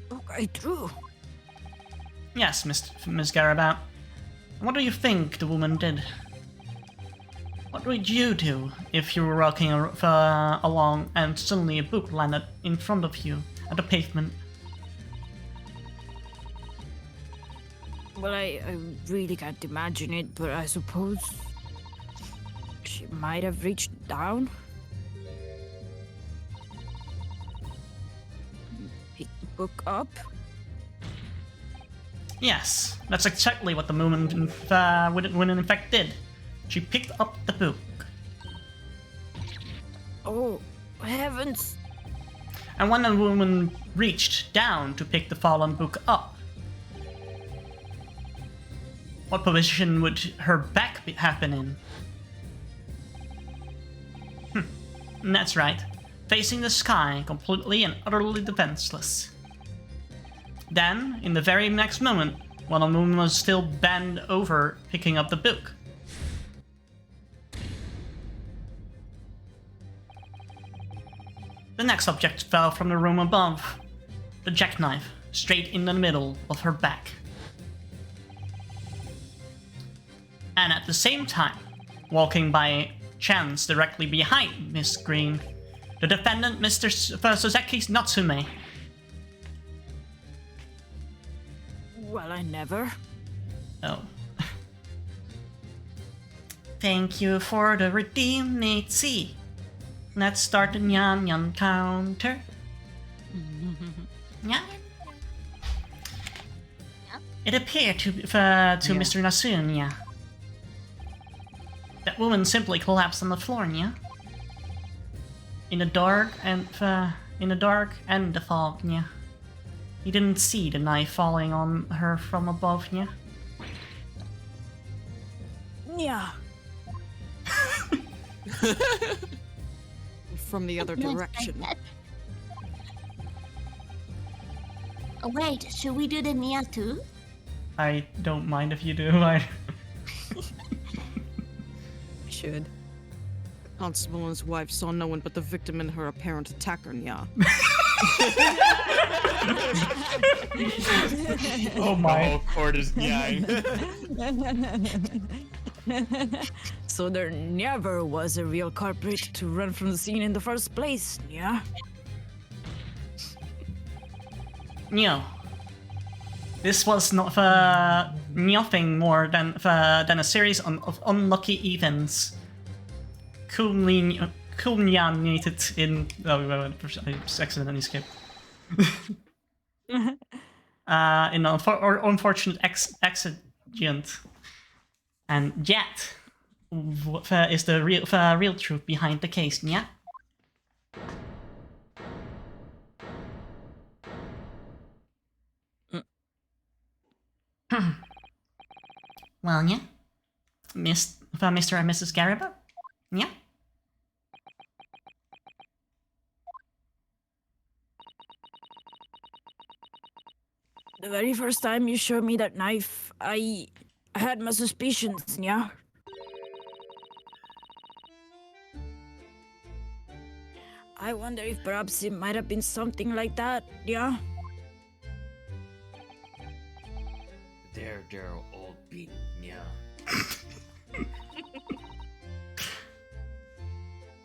Book I drew. Yes, Miss Garabout. What do you think the woman did? What would you do if you were walking along and suddenly a book landed in front of you at the pavement? Well, I really can't imagine it, but I suppose she might have reached down. Picked the book up. Yes, that's exactly what the woman in fact did. She picked up the book. Oh, heavens. And when the woman reached down to pick the fallen book up, what position would her back have been in? That's right, facing the sky, completely and utterly defenseless. Then, in the very next moment, while the woman was still bent over picking up the book, the next object fell from the room above, the jackknife, straight in the middle of her back. And at the same time, walking by chance directly behind Miss Green, the defendant, Mr. Soseki Natsume. Well, I never. Oh. Thank you for the redeem, Natsi. Let's start the Nyan counter. Yeah. It appeared to Mr. Natsume, that woman simply collapsed on the floor, yeah? In the dark and the fog, yeah. He didn't see the knife falling on her from above, yeah? Yeah. From the other direction. Oh, wait, should we do the Nia too? I don't mind if you do. I Should. Constable and his wife saw no one but the victim and her apparent attacker, Nya. Oh The my. whole court is nyang. So there never was a real culprit to run from the scene in the first place, yeah? No. This was not nothing more than a series of unlucky events culminated in. I accidentally skipped. In an unfortunate accident, and that is the real truth behind the case, yeah. Well, yeah, Mr. and Mrs. Gariba, yeah. The very first time you showed me that knife, I had my suspicions, yeah? I wonder if perhaps it might have been something like that, yeah? They're all beaten, yeah.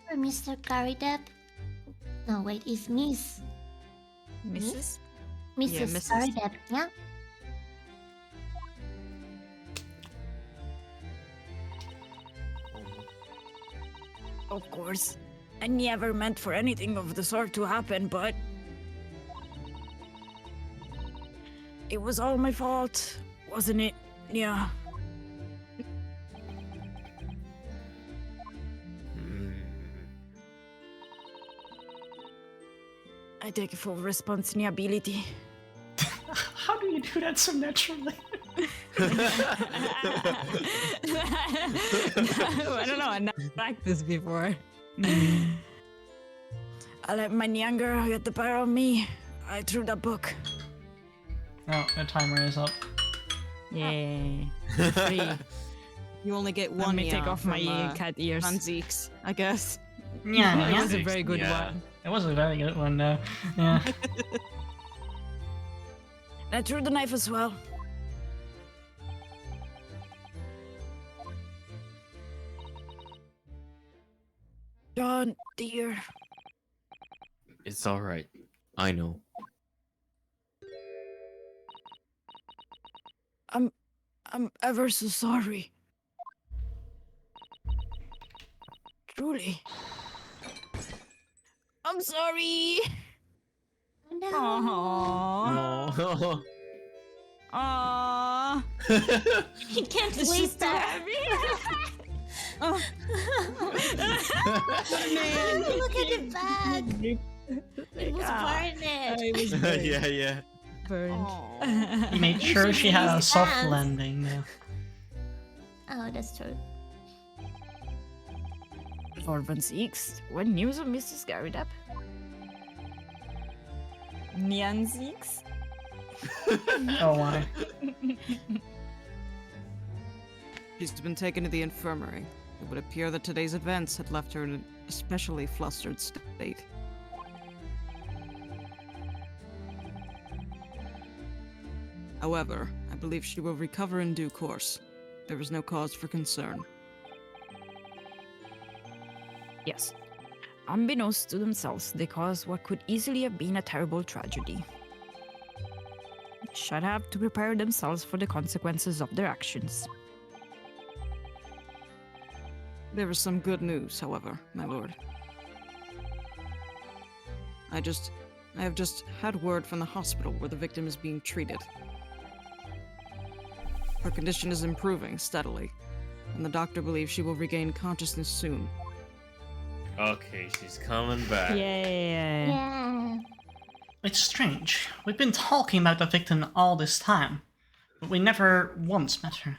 Or Mr. Garideb? No, wait, it's Miss. Mrs.? Mrs. Mrs. Garideb, yeah? Of course. I never meant for anything of the sort to happen, but... It was all my fault, wasn't it? Yeah. I take full responsibility. How do do you do that so naturally? I don't know. I never practiced before. I let my young girl get the better of me. I threw the book. Oh, the timer is up. Yay. Free. You only get Let one. me take off my from, cat ears. on Zeke's, I guess. Yeah, It yeah. was a very good Yeah. one. It was a very good one, though. Yeah. I threw the knife as well. John, dear. It's alright. I know. I'm ever so sorry. Truly. I'm sorry. No. Aww. Oh. Aww. He can't She's wait too that. happy. Look at the bag. It was burning. Yeah, yeah. Burned. He made You sure should she had a use soft hands. landing, though. Oh, that's true. For Van Six, what news of Mr. Scaridap? Nyan Six? Oh, why? She's been taken to the infirmary. It would appear that today's events had left her in an especially flustered state. However, I believe she will recover in due course. There is no cause for concern. Yes. Unbeknownst to themselves, they caused what could easily have been a terrible tragedy. They should have to prepare themselves for the consequences of their actions. There is some good news, however, my lord. I have just had word from the hospital where the victim is being treated. Her condition is improving steadily, and the doctor believes she will regain consciousness soon. Okay, she's coming back. Yeah. Yeah. It's strange. We've been talking about the victim all this time, but we never once met her.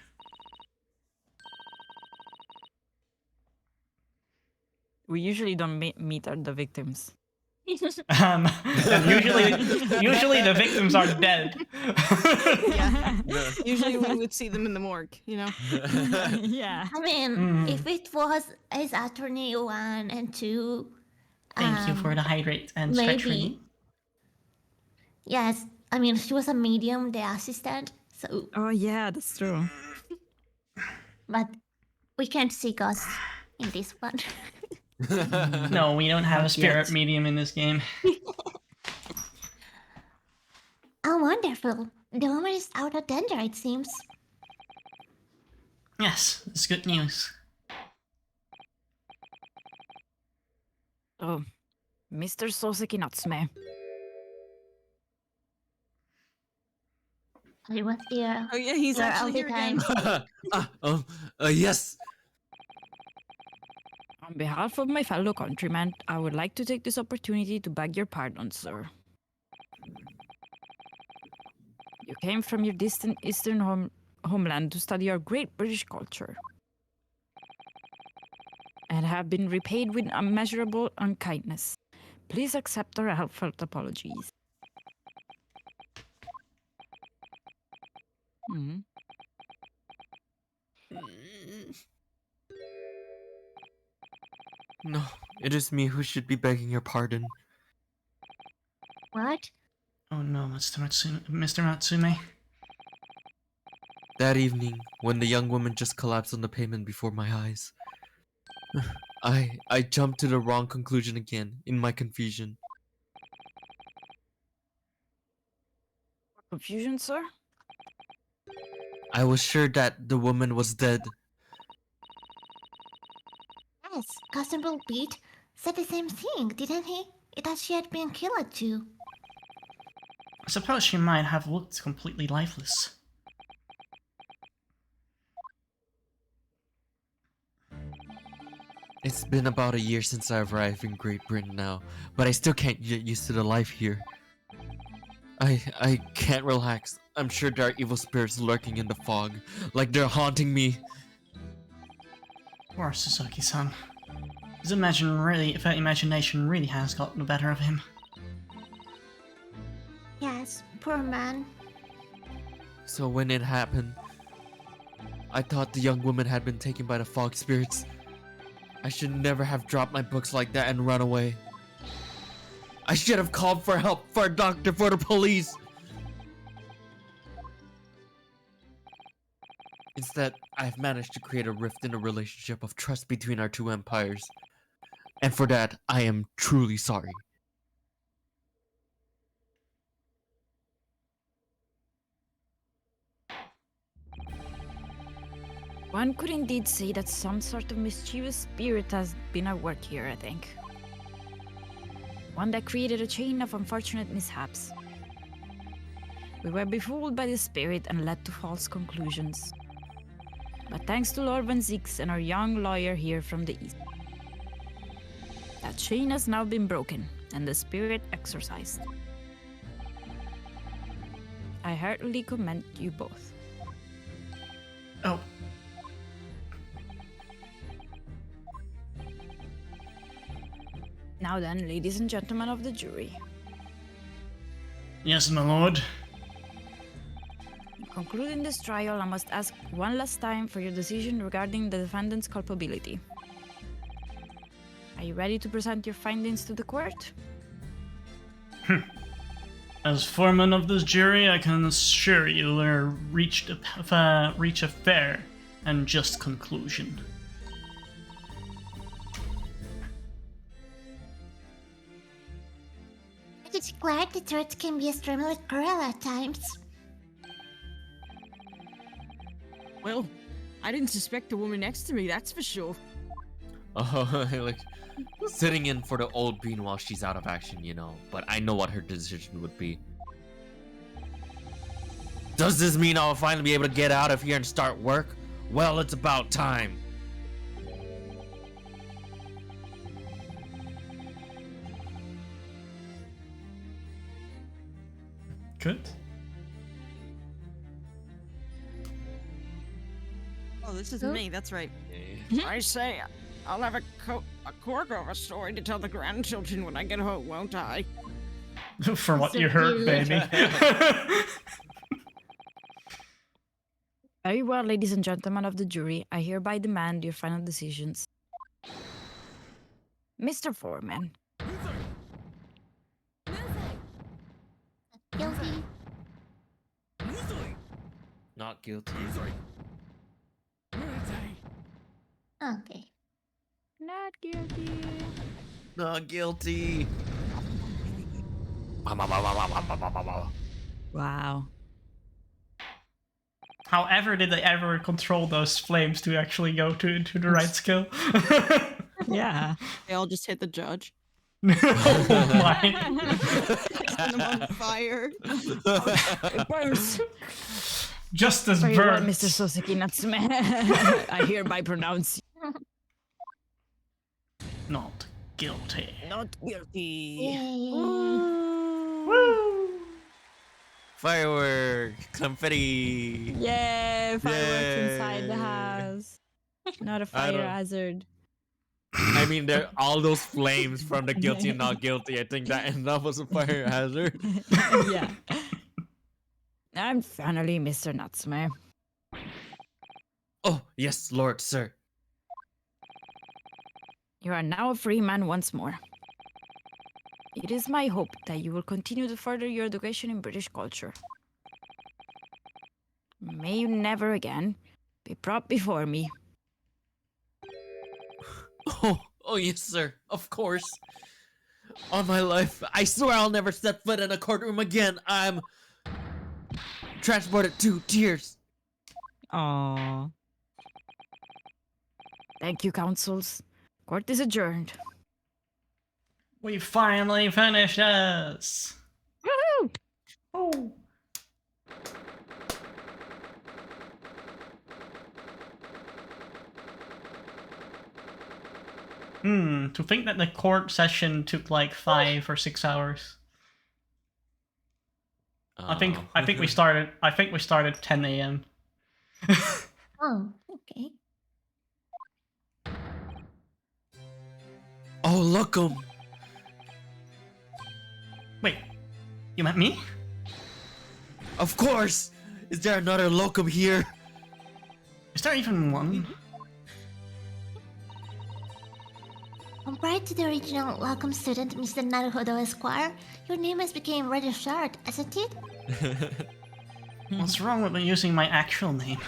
We usually don't meet the victims. And usually the victims are dead. Yeah. Usually we would see them in the morgue, you know? Yeah. I mean, Mm. if it was his attorney 1 and 2, Thank you for the hydrate and maybe. stretch reading. Yes, I mean, she was a medium, the assistant, so, Oh yeah, that's true. but we can't see ghosts in this one. No, we don't have a spirit yet. medium in this game. Oh, wonderful. The woman is out of danger, it seems. Yes, it's good news. Oh, Mr. Soseki Natsume. He was here. Oh yeah, he's Here actually all the here again. time. Yes. On behalf of my fellow countrymen, I would like to take this opportunity to beg your pardon, sir. You came from your distant eastern homeland to study our great British culture, and have been repaid with unmeasurable unkindness. Please accept our heartfelt apologies. Hmm. No, it is me who should be begging your pardon. What? Oh no, Mr. Natsume. That evening, when the young woman just collapsed on the pavement before my eyes, I jumped to the wrong conclusion again in my confusion. Confusion, sir? I was sure that the woman was dead. Yes, Constable Pete said the same thing, didn't he? That she had been killed too. I suppose she might have looked completely lifeless. It's been about a year since I arrived in Great Britain now, but I still can't get used to the life here. I can't relax. I'm sure there are evil spirits lurking in the fog, like they're haunting me. Poor Suzuki-san. His imagination really has gotten the better of him. Yes, poor man. So when it happened, I thought the young woman had been taken by the fog spirits. I should never have dropped my books like that and run away. I should have called for help, for a doctor, for the police. Instead, I've managed to create a rift in the relationship of trust between our two empires. And for that, I am truly sorry. One could indeed say that some sort of mischievous spirit has been at work here, I think. One that created a chain of unfortunate mishaps. We were befooled by the spirit and led to false conclusions. But thanks to Lord Van Zix and our young lawyer here from the east, that chain has now been broken and the spirit exorcised. I heartily commend you both. Oh. Now then, ladies and gentlemen of the jury, Yes, my lord. in concluding this trial, I must ask one last time for your decision regarding the defendant's culpability. Are you ready to present your findings to the court? As foreman of this jury, I can assure you reach a fair and just conclusion. I declare the truth can be extremely cruel at times. Well, I didn't suspect the woman next to me, that's for sure. Oh, like sitting in for the old bean while she's out of action, you know. But I know what her decision would be. Does this mean I'll finally be able to get out of here and start work? Well, it's about time. Good. Oh, this is me, that's right. I say, I'll have a cork of a story to tell the grandchildren when I get home, won't I? For what So you heard, cute. baby. Very well, ladies and gentlemen of the jury, I hereby demand your final decisions. Mr. Foreman, Guilty. Not guilty. Okay. not guilty. Not guilty. Wow. However, did they ever control those flames to actually go to the right skill? Yeah. They all just hit the judge. Oh my. Set him on fire. It burns. Just as Very well, burns. Mr. Soseki Natsume. I hereby pronounce you Not guilty. not guilty. Yay. Woo! Firework, confetti. Yay! Fireworks Yay. inside the house. Not a I fire don't- hazard. I mean, there all those flames from the guilty and not guilty. I think that enough was a fire hazard. Yeah. And finally, Mr. Natsume. Oh yes, Lord, sir. You are now a free man once more. It is my hope that you will continue to further your education in British culture. May you never again be brought before me. Oh yes, sir. Of course. On my life, I swear I'll never step foot in a courtroom again. I'm transported to tears. Aww. Thank you, counsels. Court is adjourned. We finally finished this. Woohoo! Oh. To think that the court session took like 5 or 6 hours. I think we started 10 a.m. Oh, okay. Oh, look 'em! Wait, you meant me? Of course! Is there another locum here? Is there even one? Compared to the original welcome student, Mr. Naruhodo Esquire, your name has become rather short, hasn't it? What's wrong with me using my actual name?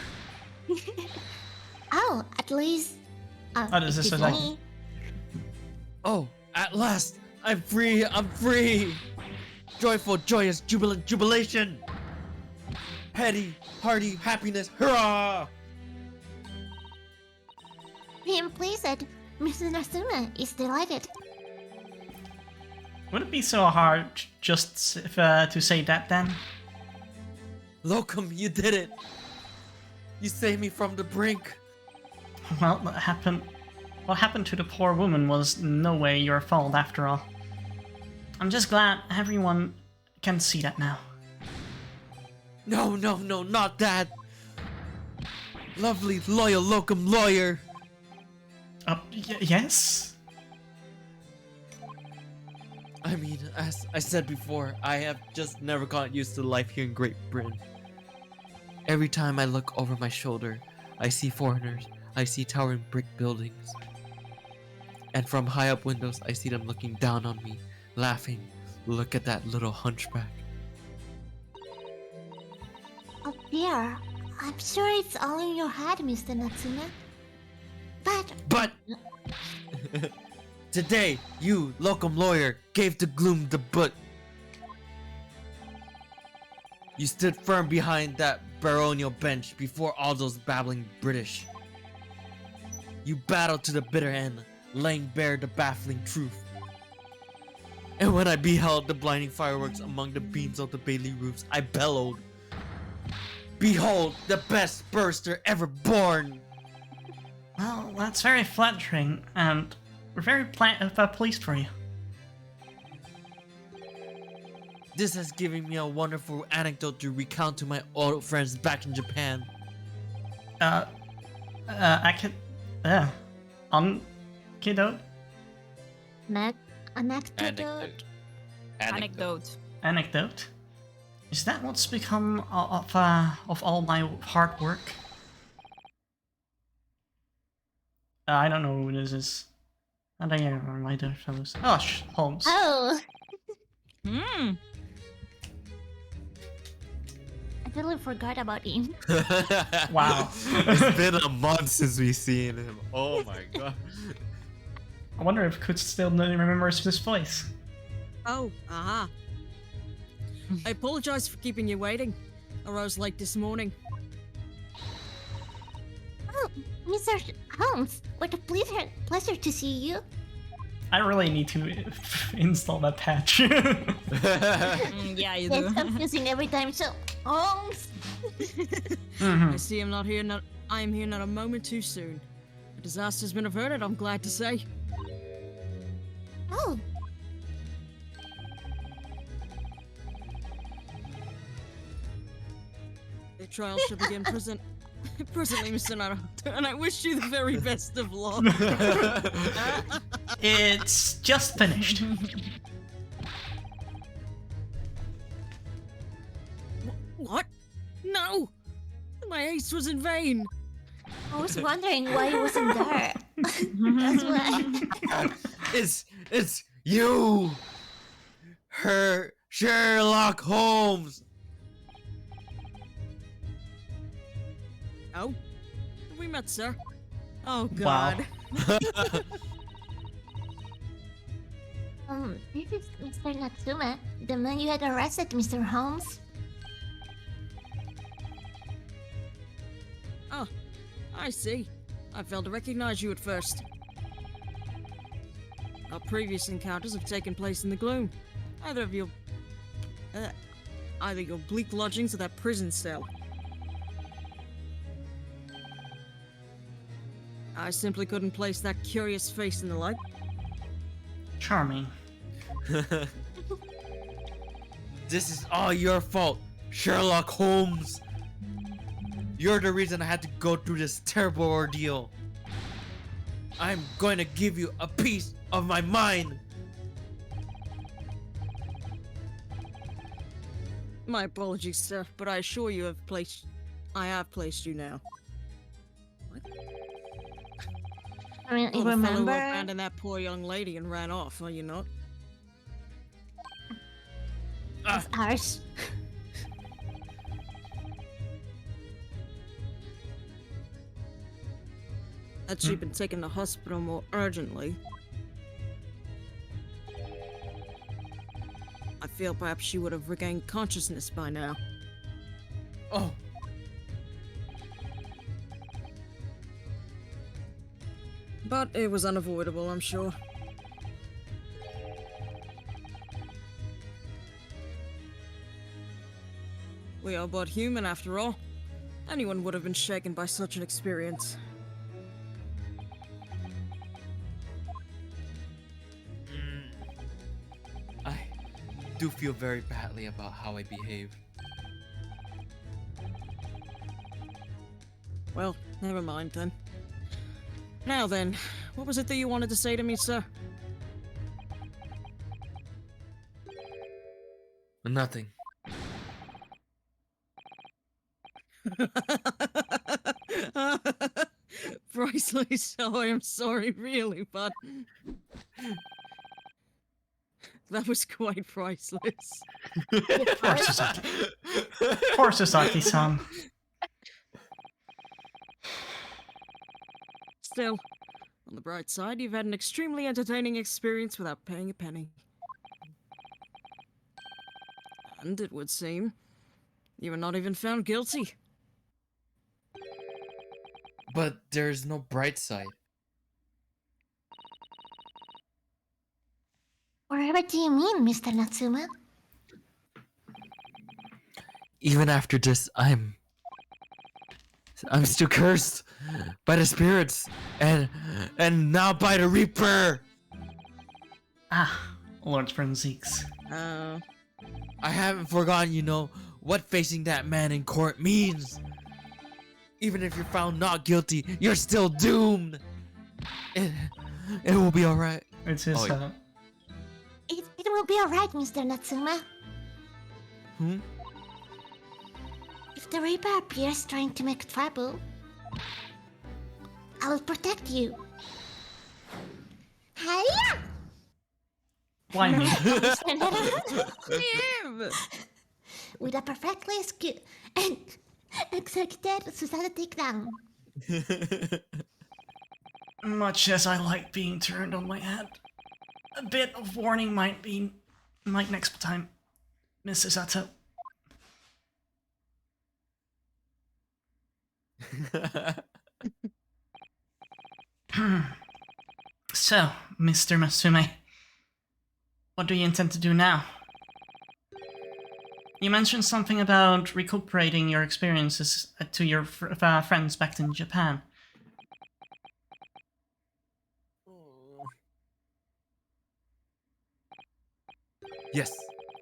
Oh, at least. Oh, does this excuse like- me. Oh, at last! I'm free! I'm free! Joyful, joyous, jubilant jubilation! Heady, hearty happiness, hurrah! I am pleased. Mr. Natsume is delighted. Would it be so hard just to say that then? Locum, you did it! You saved me from the brink! Well, what happened to the poor woman was no way your fault after all. I'm just glad everyone can see that now. No, no, no, not that! Lovely, loyal locum lawyer! Yes? I mean, as I said before, I have just never gotten used to life here in Great Britain. Every time I look over my shoulder, I see foreigners, I see towering brick buildings. And from high up windows, I see them looking down on me, laughing. Look at that little hunchback. Oh dear, I'm sure it's all in your head, Mr. Natsume. But Today, you, locum lawyer, gave the gloom the boot. You stood firm behind that baronial bench before all those babbling British. You battled to the bitter end, laying bare the baffling truth. And when I beheld the blinding fireworks among the beams of the Bailey roofs, I bellowed, "Behold, the best burster ever born!" Well, that's very flattering, and we're very pleased for you. This has given me a wonderful anecdote to recount to my old friends back in Japan. I could, kiddo? anecdote. Anecdote? Is that what's become of all my hard work? I don't know who this is. I don't know my dear fellows. Oh, Holmes. Oh, Hmm. I totally forgot about him. Wow. It's been a month since we've seen him. Oh my god. I wonder if Kutz still remembers his voice. Oh, aha. I apologize for keeping you waiting. I rose late this morning. Oh, Mr. Holmes, what a pleasure to see you. I really need to install that patch. Yeah, you It's do. confusing every time, so Holmes. I see I'm not here. I am here not a moment too soon. A disaster's been averted, I'm glad to say. Oh, The trial shall begin presently, Mr. Naruto, and I wish you the very best of luck. It's just finished. What? No! My haste was in vain. I was wondering why he wasn't there. That's why. It's you, her Sherlock Holmes. Oh? Have we met, sir? Oh, Wow. God. This is Mr. Natsume, the man you had arrested, Mr. Holmes. Oh, I see. I failed to recognize you at first. Our previous encounters have taken place in the gloom. Either your bleak lodgings or that prison cell. I simply couldn't place that curious face in the light. Charming. This is all your fault. Sherlock Holmes! You're the reason I had to go through this terrible ordeal. I'm going to give you a piece of my mind. My apologies, sir, but I assure you I have placed you now. I mean, you You're the fellow who remember? abandoned that poor young lady and ran off, are you not? It's ours. Had she been taken to hospital more urgently, I feel perhaps she would have regained consciousness by now. Oh, But it was unavoidable, I'm sure. We are but human after all. Anyone would have been shaken by such an experience. I do feel very badly about how I behaved. Well, never mind then. Now then, what was it that you wanted to say to me, sir? Nothing. Priceless, so I am sorry, really, but... That was quite priceless. Poor Sasaki. Poor Sasaki-san. Still, on the bright side, you've had an extremely entertaining experience without paying a penny. And it would seem, you were not even found guilty. But there's no bright side. What do you mean, Mr. Natsuma? Even after this, I'm still cursed by the spirits and now by the Reaper. Ah, Lord Forensics. I haven't forgotten, you know, what facing that man in court means. Even if you're found not guilty, you're still doomed. It will be alright. It's his, Oh, It will be alright, Mr. Natsuma. Hmm? If the Reaper appears trying to make trouble, I will protect you. Hiya! Why me? Damn! With a perfectly skilled and executed suicide takedown. Much as I like being turned on my head, a bit of warning might next time, Mrs. Atto. So, Mr. Masume, what do you intend to do now? You mentioned something about recuperating your experiences to your friends back in Japan. Yes,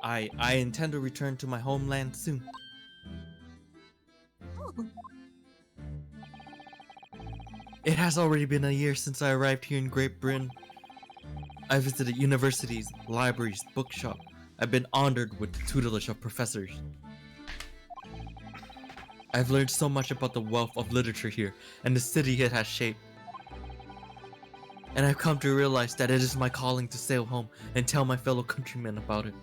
I intend to return to my homeland soon. It has already been a year since I arrived here in Great Britain. I visited universities, libraries, bookshop. I've been honored with the tutelage of professors. I've learned so much about the wealth of literature here and the city it has shaped. And I've come to realize that it is my calling to sail home and tell my fellow countrymen about it.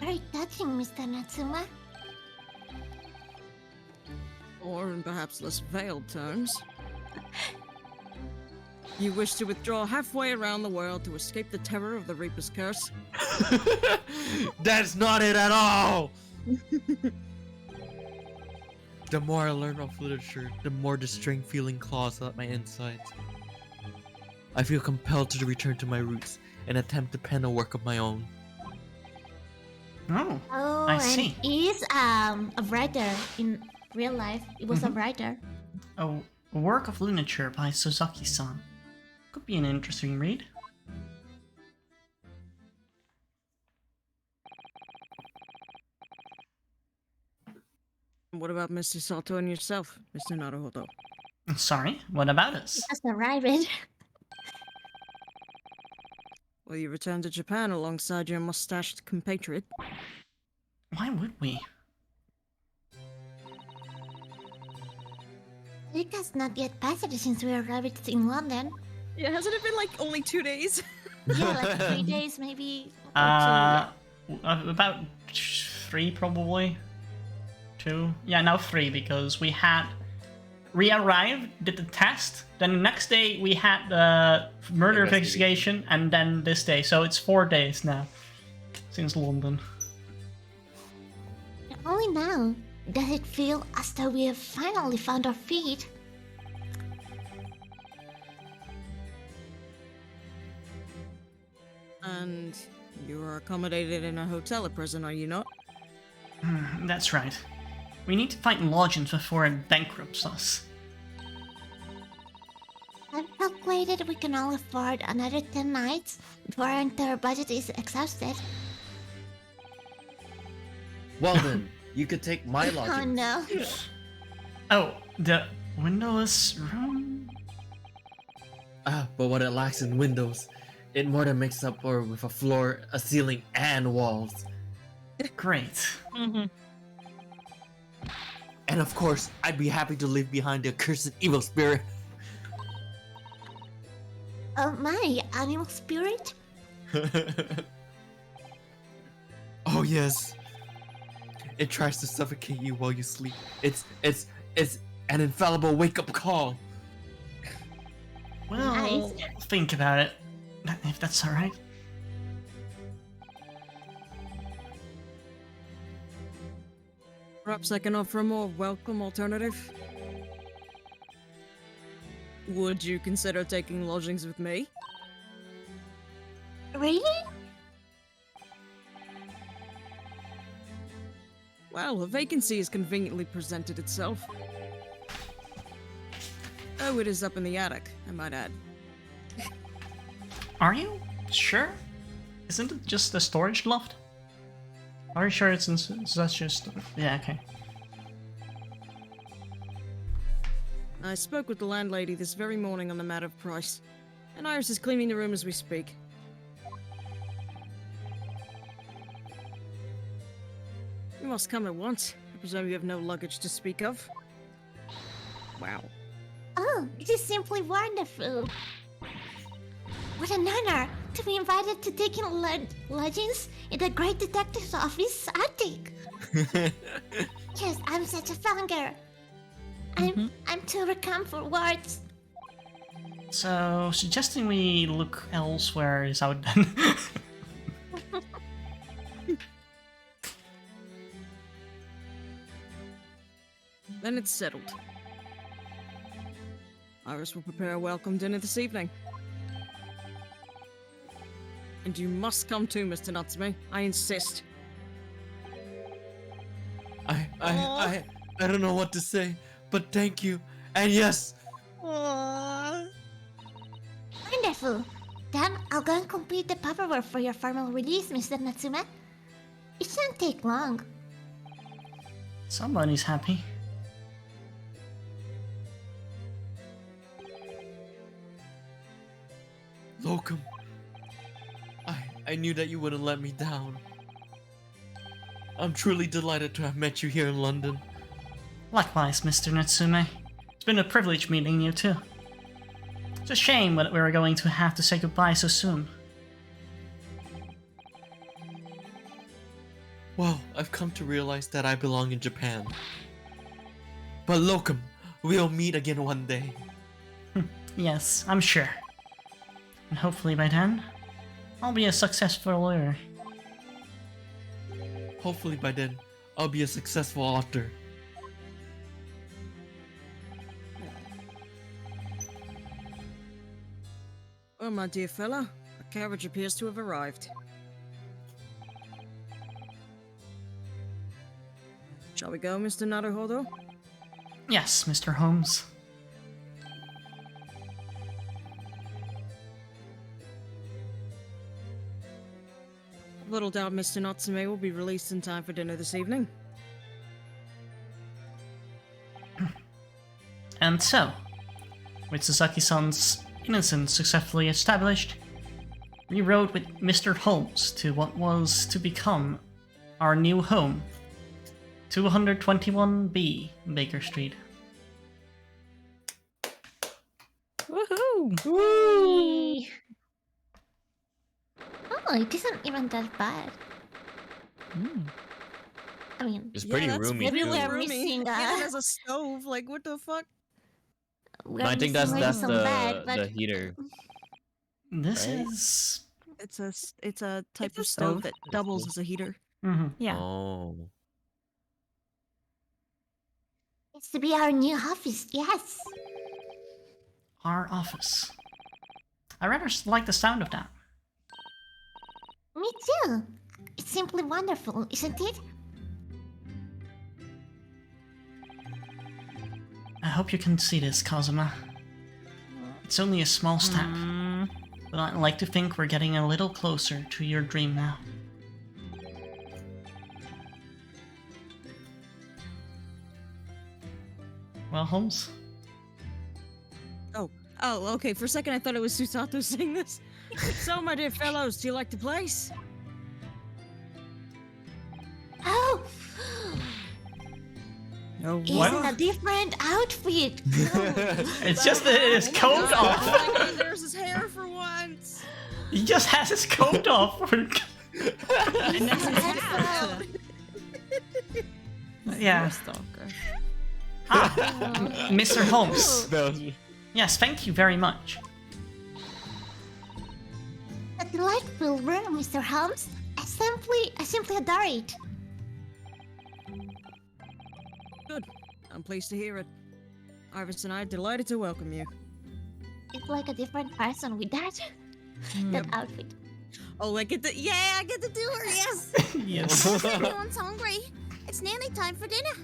Very touching, Mr. Natsuma. Or in perhaps less veiled terms. You wish to withdraw halfway around the world to escape the terror of the Reaper's curse? That's not it at all! The more I learn of literature, the more the string feeling claws at my insides. I feel compelled to return to my roots and attempt to pen a work of my own. Oh, Oh, I and see. he is a writer in real life. He was a writer. A work of literature by Suzaki-san. Could be an interesting read. What about Mr. Sato and yourself, Mr. Naruhodo? Sorry, what about us? Just arrived. Will you return to Japan alongside your mustached compatriot? Why would we? It has not yet passed since we arrived in London. Yeah, hasn't it been like only 2 days? Yeah, like 3 days maybe. About 3 probably. 2. Yeah, now 3 because we arrived, did the test, then the next day we had the murder investigation, and then this day. So it's 4 days now since London. Only now does it feel as though we have finally found our feet. And you are accommodated in a hotel at present, are you not? That's right. We need to find lodgings before it bankrupts us. I've calculated we can all afford another 10 nights before our entire budget is exhausted. Well then, you could take my Oh lodging. no. Oh, the windowless room? But what it lacks in windows, it more than makes up for with a floor, a ceiling, and walls. Great. And of course, I'd be happy to leave behind the accursed evil spirit. Oh my, animal spirit? Oh yes. It tries to suffocate you while you sleep. It's an infallible wake-up call. Well, Nice. think about it, if that's alright. Perhaps I can offer a more welcome alternative. Would you consider taking lodgings with me? Really? Well, a vacancy has conveniently presented itself. Oh, it is up in the attic, I might add. Are you sure? Isn't it just the storage loft? Are you sure it's in such a yeah, okay. I spoke with the landlady this very morning on the matter of price, and Iris is cleaning the room as we speak. You must come at once. I presume you have no luggage to speak of. Wow. Oh, it is simply wonderful. What an honor to be invited to take in lodgings in the great detective's office attic. Yes, I'm such a fangirl. I'm too overcome for words. So, suggesting we look elsewhere is out then. Then it's settled. Iris will prepare a welcome dinner this evening. And you must come too, Mr. Natsume. I insist. I don't know what to say, but thank you. And yes, Wonderful. Then I'll go and complete the paperwork for your formal release, Mr. Natsume. It shouldn't take long. Somebody's happy. Locum. I knew that you wouldn't let me down. I'm truly delighted to have met you here in London. Likewise, Mr. Natsume. It's been a privilege meeting you too. It's a shame that we were going to have to say goodbye so soon. Well, I've come to realize that I belong in Japan. But Locum, we'll meet again one day. Yes, I'm sure. And hopefully by then, I'll be a successful lawyer. Hopefully by then, I'll be a successful author. Oh, my dear fella, a carriage appears to have arrived. Shall we go, Mr. Naruhodo? Yes, Mr. Holmes. Little doubt Mr. Natsume will be released in time for dinner this evening. And so, with Sasaki-san's innocence successfully established, we rode with Mr. Holmes to what was to become our new home, 221B Baker Street. Woohoo! Whee! Oh, it isn't even that bad. I mean, It's pretty that's roomy maybe too. we're roomy. missing Yeah, it has a stove. Like, what the fuck? we're No, I think missing that's maybe some bed, the but heater. This Right? is... It's a type It's a of stove stove. that doubles as a heater. Mhm. Yeah. Oh. it's to be our new office. Yes. Our office. I rather like the sound of that. Me too. It's simply wonderful, isn't it? I hope you can see this, Kazuma. It's only a small step, but I like to think we're getting a little closer to your dream now. Well, Holmes? Oh, okay. For a second, I thought it was Susato saying this. So, my dear fellows, do you like the place? Oh, No. it's What? a different outfit. It's just that his coat off. Oh my God, there's his hair for once. He just has his coat off. And that's his hat. Yeah. Stalker. Ah, Mr. Holmes. That was- Yes, thank you very much. A delightful room, Mr. Holmes. I simply adore it. Good. I'm pleased to hear it. Iris and I are delighted to welcome you. It's like a different person with that outfit. Oh, I get to do her. Yes. Yes. Everyone's hungry. It's nearly time for dinner.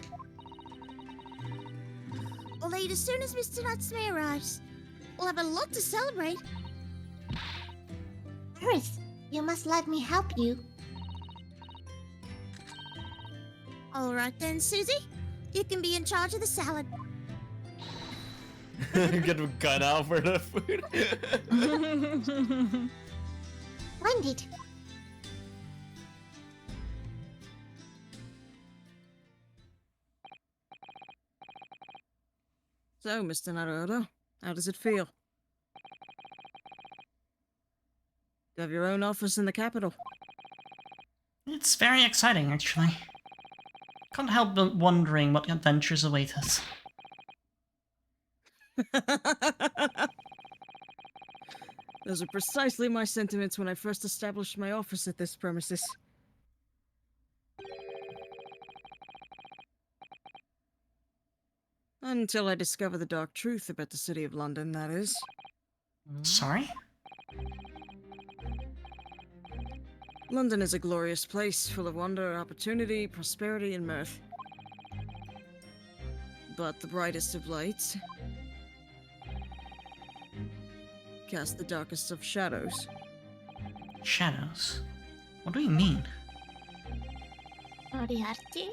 We'll eat as soon as Mr. Natsume arrives. We'll have a lot to celebrate. Iris, you must let me help you. All right then, Susie. You can be in charge of the salad. Get a gun out for the food. Splendid. So, Mr. Naruto, how does it feel? To have your own office in the capital. It's very exciting, actually. Can't help but wondering what adventures await us. Those are precisely my sentiments when I first established my office at this premises. Until I discover the dark truth about the city of London, that is. Sorry? London is a glorious place, full of wonder, opportunity, prosperity, and mirth. But the brightest of lights cast the darkest of shadows. Shadows? What do you mean? Moriarty?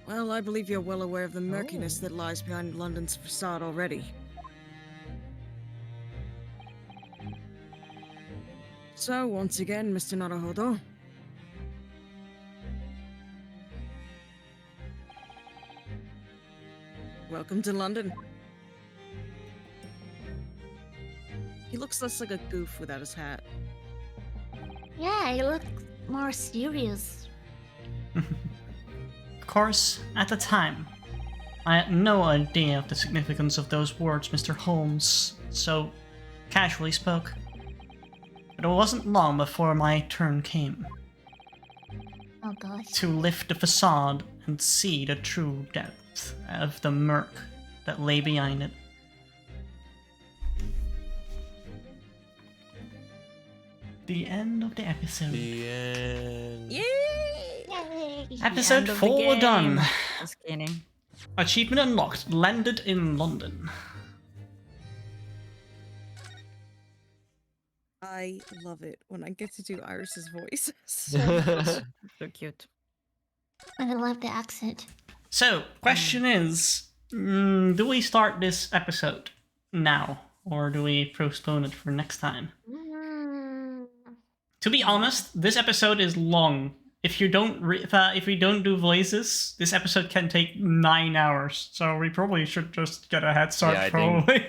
Well, I believe you're well aware of the murkiness that lies behind London's facade already. So, once again, Mr. Naruhodo. Welcome to London. He looks less like a goof without his hat. Yeah, he looks more serious. Of course, at the time, I had no idea of the significance of those words Mr. Holmes so casually spoke. But it wasn't long before my turn came Oh gosh. to lift the facade and see the true depth of the murk that lay behind it. The end of the episode. The end. Yay! Yay! Episode End of the 4 done. game. Just kidding. Achievement unlocked. Landed in London. I love it when I get to do Iris's voice. So cute. I love the accent. So, question is, Do we start this episode now, or do we postpone it for next time? To be honest, this episode is long. If you don't if we don't do voices, this episode can take 9 hours. So we probably should just get a head start. Yeah, I probably.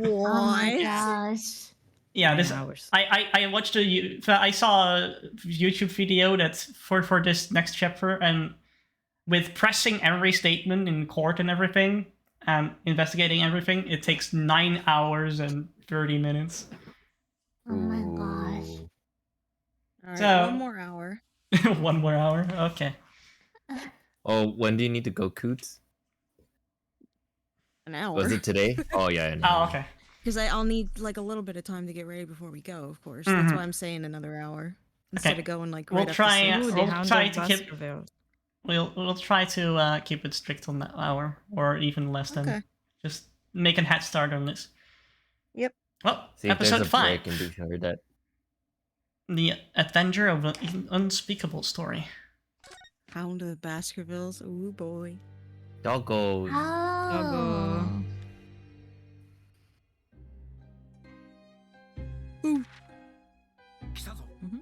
Oh my What? gosh. Yeah, 9 this hours. I watched I saw a YouTube video that's for this next chapter, and with pressing every statement in court and everything and investigating everything, it takes 9 hours and 30 minutes. Oh my gosh. Ooh. Alright, So- 1 more hour. 1 more hour. Okay. Oh, when do you need to go, Coots? An hour. Was it today? Oh yeah. I know. Oh, okay. Because I'll need like a little bit of time to get ready before we go, of course. That's Mhm. why I'm saying another hour. Instead Okay. of going like We'll right try, up to Ooh, six. the we'll Hound try of to keep- Baskerville. We'll try to keep it strict on that hour, or even less than. Okay. Just make a head start on this. Yep. Well, See if there's episode a 5. break and be sure that. The Adventure of an Unspeakable Story. Hound of the Baskervilles. Ooh boy. Doggo. Oh. 来たぞ、Mhm.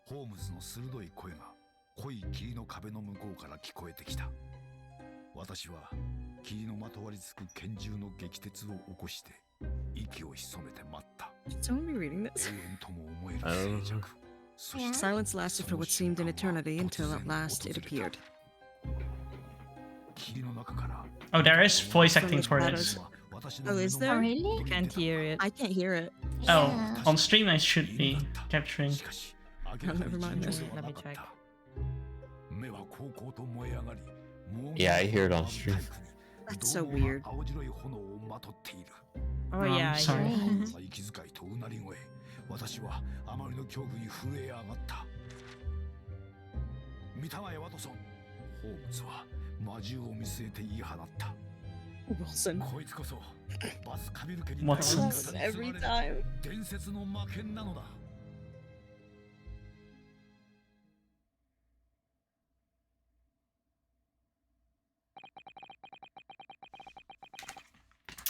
ホームズの鋭い声が濃い霧の壁の向こうから聞こえてきた。私は霧のまとわりつく拳銃の撃鉄を起こして息を潜めて待った。 Should someone be reading 永 this? 遠とも思える静寂。そして Silence lasted for what seemed an eternity until at last it appeared. 霧の中から Oh, there is voice acting for this. Oh, is Oh, there? really? Can't hear it. I can't hear it. Oh, Yeah. on stream I should be capturing. never mind then. Let me check. Yeah, I hear it on stream. That's so weird. Oh yeah, sorry. yeah. 息遣いとうなり声、私はあまりの恐怖に震え上がった。見たまえワトソン、ホームズは魔獣を見据えて言い放った。 Wilson. こいつこそバスカビル家に Watson. Every time. 伝説の魔剣なのだ。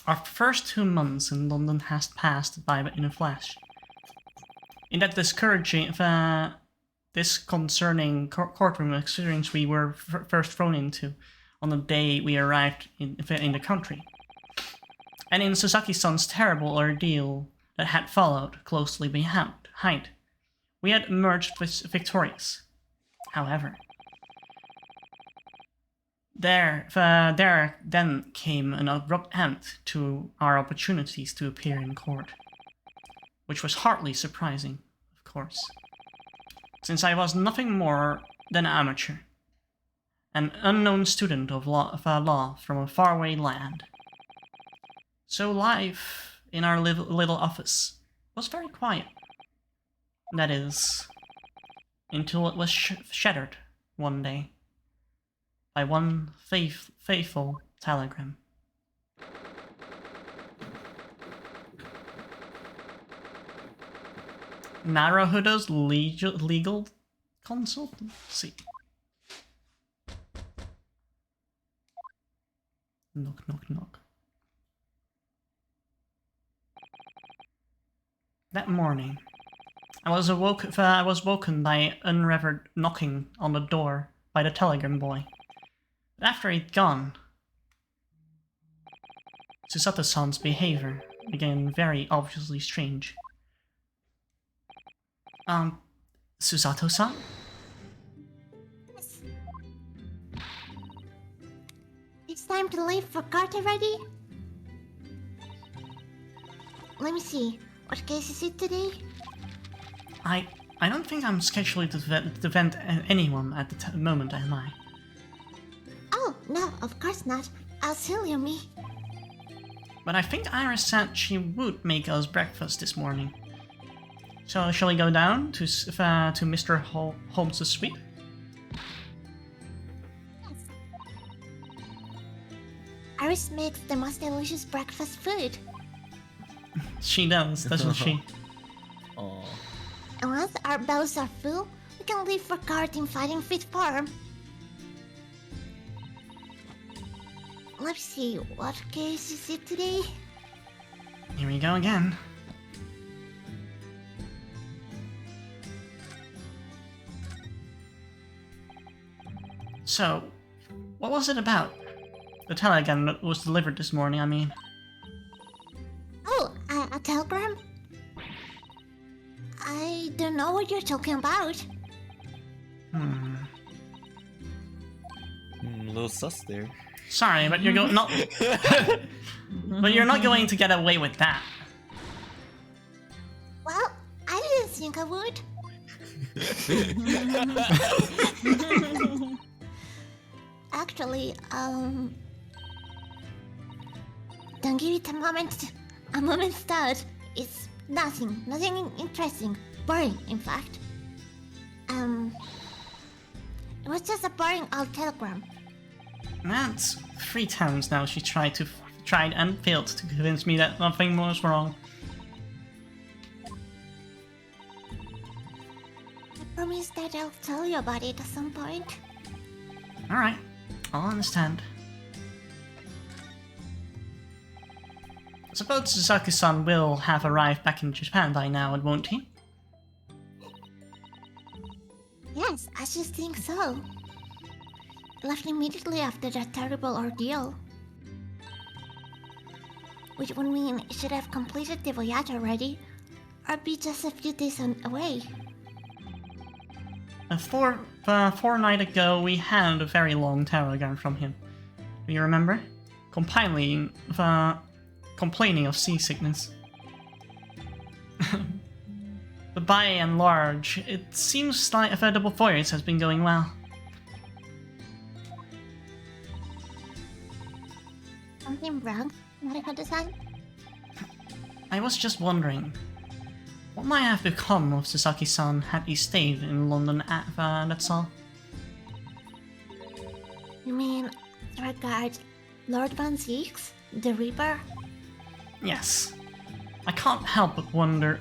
Our first 2 months in London has passed by in a flash. In that disconcerting courtroom experience we were first thrown into on the day we arrived in the country, and in Sasaki-san's terrible ordeal that had followed closely behind, we had emerged victorious. However, there then came an abrupt end to our opportunities to appear in court, which was hardly surprising, of course, since I was nothing more than an amateur, an unknown student of law from a faraway land. So life in our little office was very quiet. That is, until it was shattered one day by one faithful telegram. Naruhodo's legal consultancy. Knock, knock, knock. That morning, I was woken by unrevered knocking on the door by the telegram boy. But after he'd gone, Susato-san's behavior became very obviously strange. Susato-san? It's time to leave for court already? Let me see. What case is it today? I don't think I'm scheduled to defend anyone at the moment, am I? Oh, no, of course not. Auxilio me. But I think Iris said she would make us breakfast this morning. So shall we go down to Mr. Holmes' suite? Iris makes the most delicious breakfast food. She does, doesn't she? Oh. And once our bellies are full, we can leave for court in fighting fit form. let's see, what case is it today? Here we go again. So, what was it about? The telegram that was delivered this morning, I mean. Oh, a telegram? I don't know what you're talking about. Hmm. A little sus there. Sorry, but you're not. But you're not going to get away with that. Well, I didn't think I would. Actually, don't give it a moment's thought. It's nothing interesting. Boring, in fact. It was just a boring old telegram. That's 3 times now she tried and failed to convince me that nothing was wrong. I promise that I'll tell you about it at some point. Alright, I'll understand. I suppose Sasaki-san will have arrived back in Japan by now, won't he? Yes, I just think so. Left immediately after that terrible ordeal. Which would mean he should have completed the voyage already, or be just a few days away. A fortnight ago, we had a very long telegram from him. Do you remember? Complaining of seasickness. But by and large, it seems like the voyage has been going well. Something wrong, Naruhodo-san? I was just wondering, what might have become of Sasaki-san had he stayed in London that's all? You mean, regard Lord Van Zeeks, the Reaper? Yes. I can't help but wondering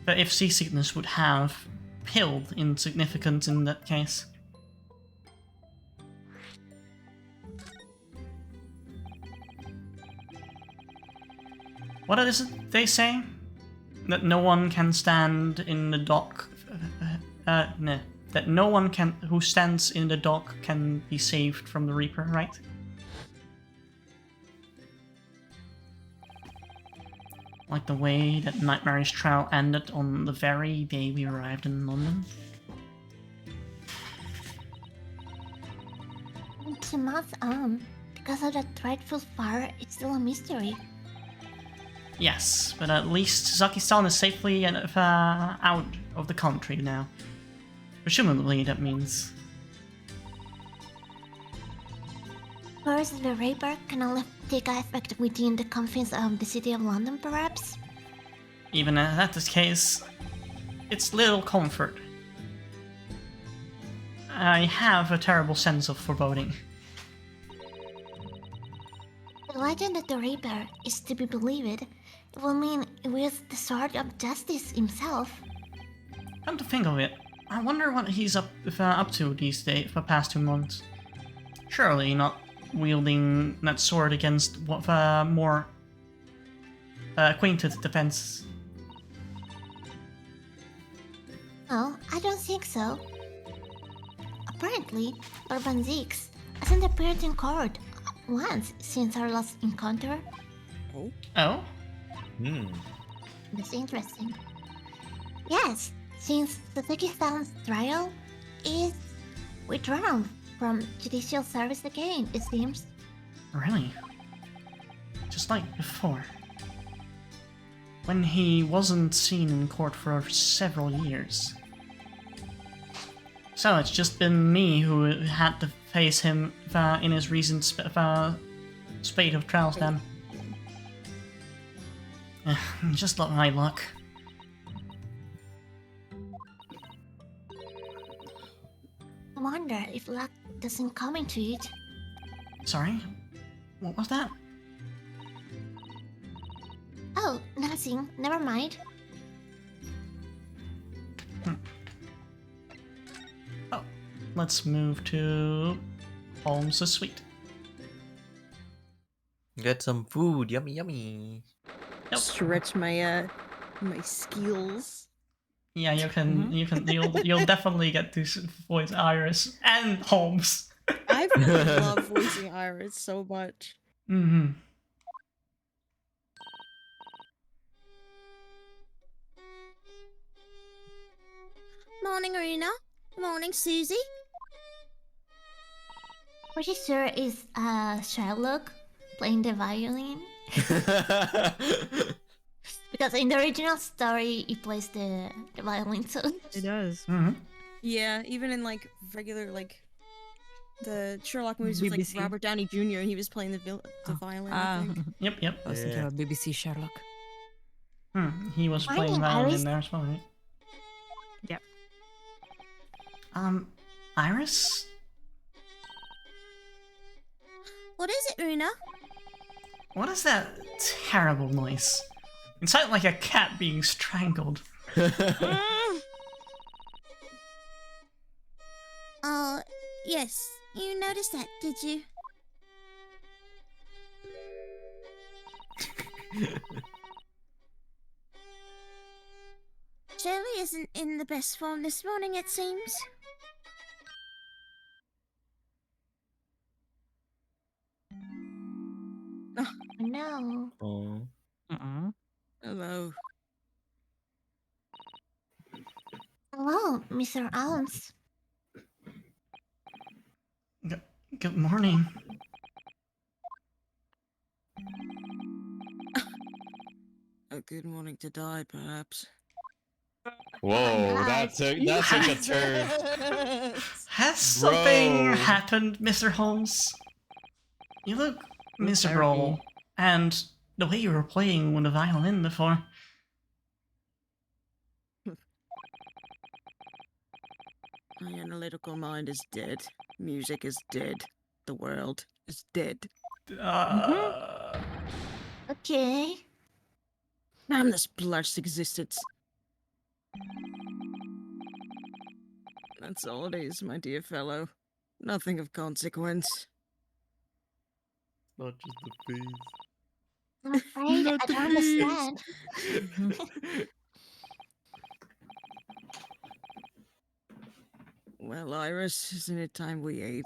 if seasickness would have pilled in significance in that case. What is it they say? That no one can stand in the dock. No. That no one who stands in the dock can be saved from the Reaper, right? Like the way that Nightmare's trial ended on the very day we arrived in London. To months on, because of that dreadful fire, it's still a mystery. Yes, but at least Sasaki-san is safely out of the country now. Presumably that means... Of course, the Reaper can only take effect within the confines of the city of London, perhaps? Even if that is the case, it's little comfort. I have a terrible sense of foreboding. The legend that the Reaper is to be believed, it will mean it wields the sword of justice himself. Come to think of it, I wonder what he's up to these days for the past 2 months. Surely not wielding that sword against what more acquainted defense. No, I don't think so. Apparently, Lord Van Zeeks hasn't appeared in court once since our last encounter. Oh? That's interesting. Yes, since Sasaki-san's trial is withdrawn from judicial service again, it seems. Really? Just like before. When he wasn't seen in court for several years. So it's just been me who had to face him in his recent spate of trials then. Just not my luck. I wonder if luck doesn't come into it. Sorry? What was that? Oh, nothing. Never mind. Oh, let's move to Holmes' suite. Get some food. Yummy, yummy. Yep. Stretch my my skills. Yeah, you'll definitely get to voice Iris and Holmes. I fucking love voicing Iris so much. Mm-hmm. Morning, Arena. Morning, Susie. Pretty sure is Sherlock playing the violin. Because in the original story, he plays the violin too. It does. Mm-hmm. Yeah, even in like regular like the Sherlock movies with like BBC. Robert Downey Jr. He was playing the violin. I think. Yep. I was thinking Yeah. about BBC Sherlock. He was Morning, playing violin Iris. in there as well, right? Yep. Iris? What is it, Una? What is that terrible noise? It sounded like a cat being strangled. Oh, yes. You noticed that, did you? Shirley isn't in the best form this morning, it seems. No. Oh. Hello. Hello, Mr. Alms. Good morning. A good morning to die, perhaps. Whoa, God. that took a turn. Has something Bro. happened, Mr. Holmes? You look miserable, therapy. and the way you were playing with the violin before. My analytical mind is dead. Music is dead. The world is dead. Okay. Damn this blessed existence. That's all it is, my dear fellow. Nothing of consequence. Not just the face. I'm afraid I don't understand. Well, Iris, isn't it time we ate?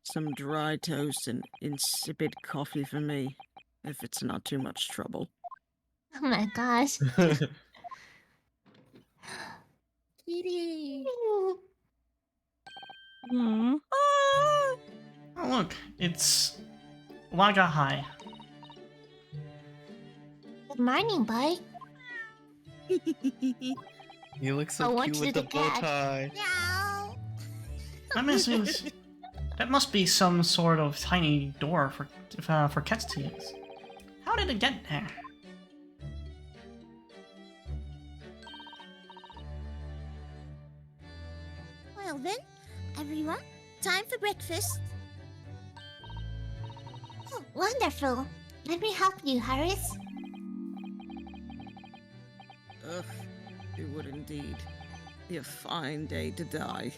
Some dry toast and insipid coffee for me, if it's not too much trouble. Oh my gosh. Kitty. Mm. Oh, look, it's Waga High. Good morning, boy. You look I so want cute you with to the bow cat. tie. Meow. That must be some sort of tiny door for cats to use. How did it get there? Well then, everyone, time for breakfast. Oh, wonderful. Let me help you, Harris. Ugh, it would indeed be a fine day to die.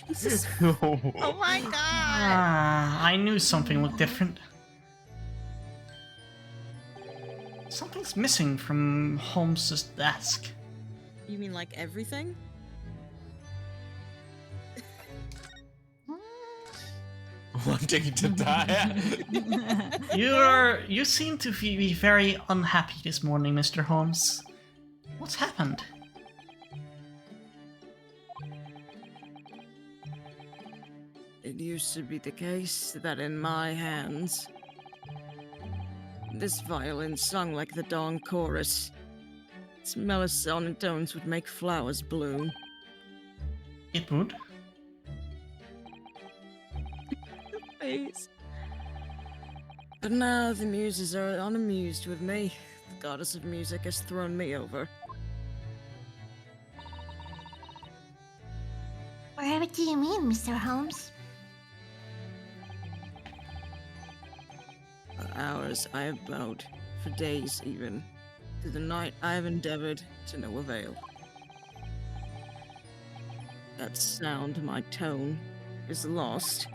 Jesus. Oh my god! I knew something looked different. Something's missing from Holmes's desk. You mean like everything? Wanting to die. You seem to be very unhappy this morning, Mr. Holmes. What's happened? It used to be the case that in my hands, this violin sung like the dawn chorus. Its melodic tones would make flowers bloom. It would. Face. But now the muses are unamused with me. The goddess of music has thrown me over. Whatever do you mean, Mr. Holmes? For hours I have bowed, for days even. Through the night I have endeavored to no avail. That sound, my tone, is lost.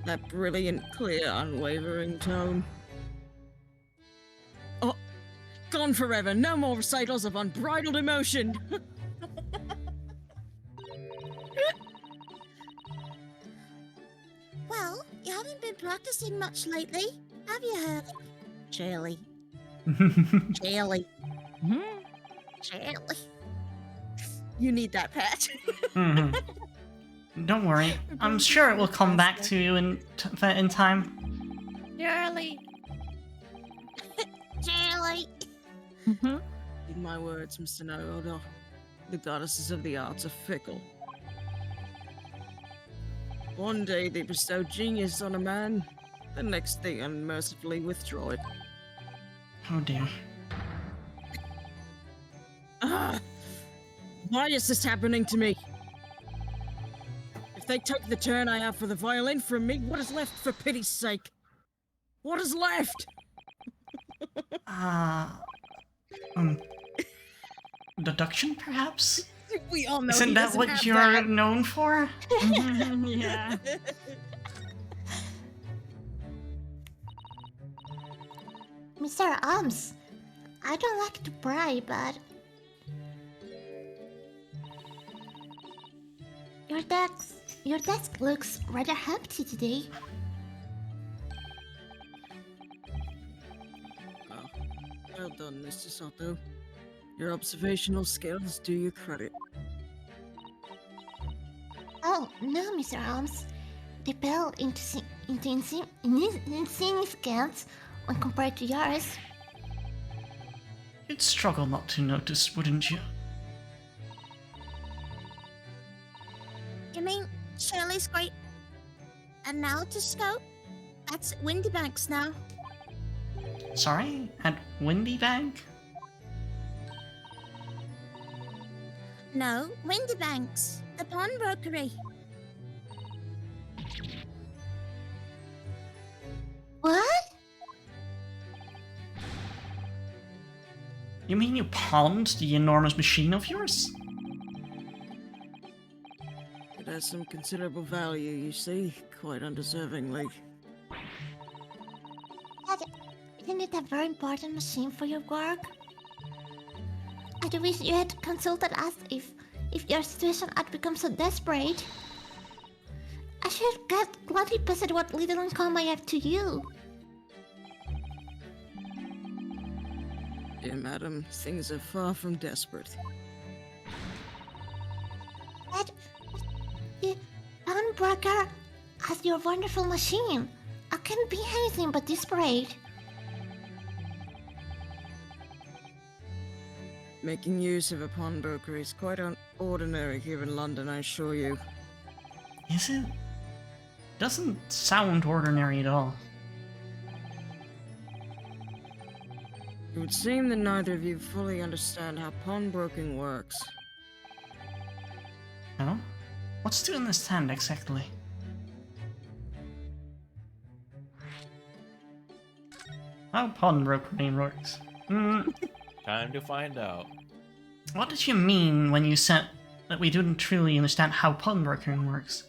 That brilliant, clear, unwavering tone. Oh, gone forever. No more recitals of unbridled emotion. Well, you haven't been practicing much lately, have you, Herb? Charlie. Charlie. Charlie. You need that pet. Mhm. Don't worry. I'm sure it will come back to you in time. Charlie. Charlie. Heed my words, Mr. Naruto. The goddesses of the arts are fickle. One day they bestow genius on a man, the next they unmercifully withdraw it. Oh dear. Ah! Why is this happening to me? If they take the turn I have for the violin from me, what is left for pity's sake? What is left? Deduction, perhaps? We all know Isn't he that doesn't what have you're that. known for? Yeah. Mr. Arms, I don't like to pry, but your desk looks rather empty today. Oh, well done, Mr. Sato. Your observational skills do you credit. Oh no, Mr. Arms, they pale into insignificance when compared to yours. You'd struggle not to notice, wouldn't you? You mean Shirley's great analytoscope? That's Windybanks now. Sorry? At Windy Bank? No, Windybanks, the pawnbrokery. What? You mean you pawned the enormous machine of yours? It has some considerable value, you see, quite undeservingly. Isn't it a very important machine for your work? I wish you had consulted us if your situation had become so desperate. I should have gladly passed what little income I have to you. Dear madam, things are far from desperate. But the pawnbroker has your wonderful machine. I can't be anything but desperate. Making use of a pawnbroker is quite ordinary here in London, I assure you. Is it? Doesn't sound ordinary at all. It would seem that neither of you fully understand how pawnbroking works. No? What's to understand exactly? How pawnbroking works? Time to find out. What did you mean when you said that we didn't truly understand how pawnbroking works?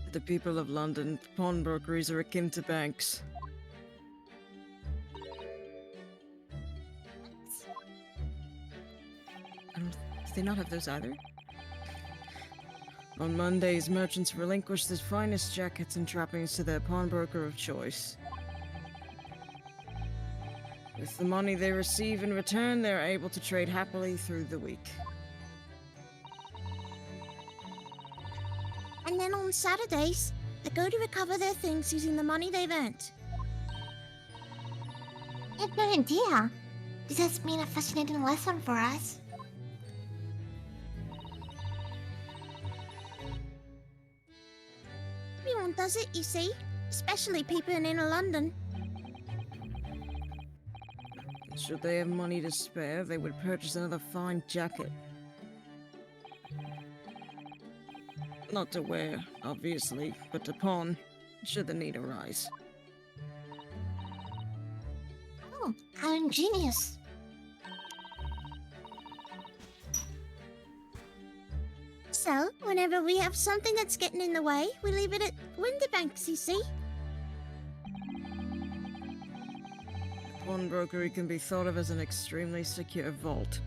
To the people of London, pawnbrokeries are akin to banks. Do they not have those either? On Mondays, merchants relinquish their finest jackets and trappings to their pawnbroker of choice. With the money they receive in return, they are able to trade happily through the week. And then on Saturdays, they go to recover their things using the money they've earned. I have no idea. This has been a fascinating lesson for us. Everyone does it, you see. Especially people in inner London. Should they have money to spare, they would purchase another fine jacket. Not to wear, obviously, but to pawn, should the need arise. Oh, how ingenious. So, whenever we have something that's getting in the way, we leave it at Winterbanks, you see? Pawnbrokery can be thought of as an extremely secure vault.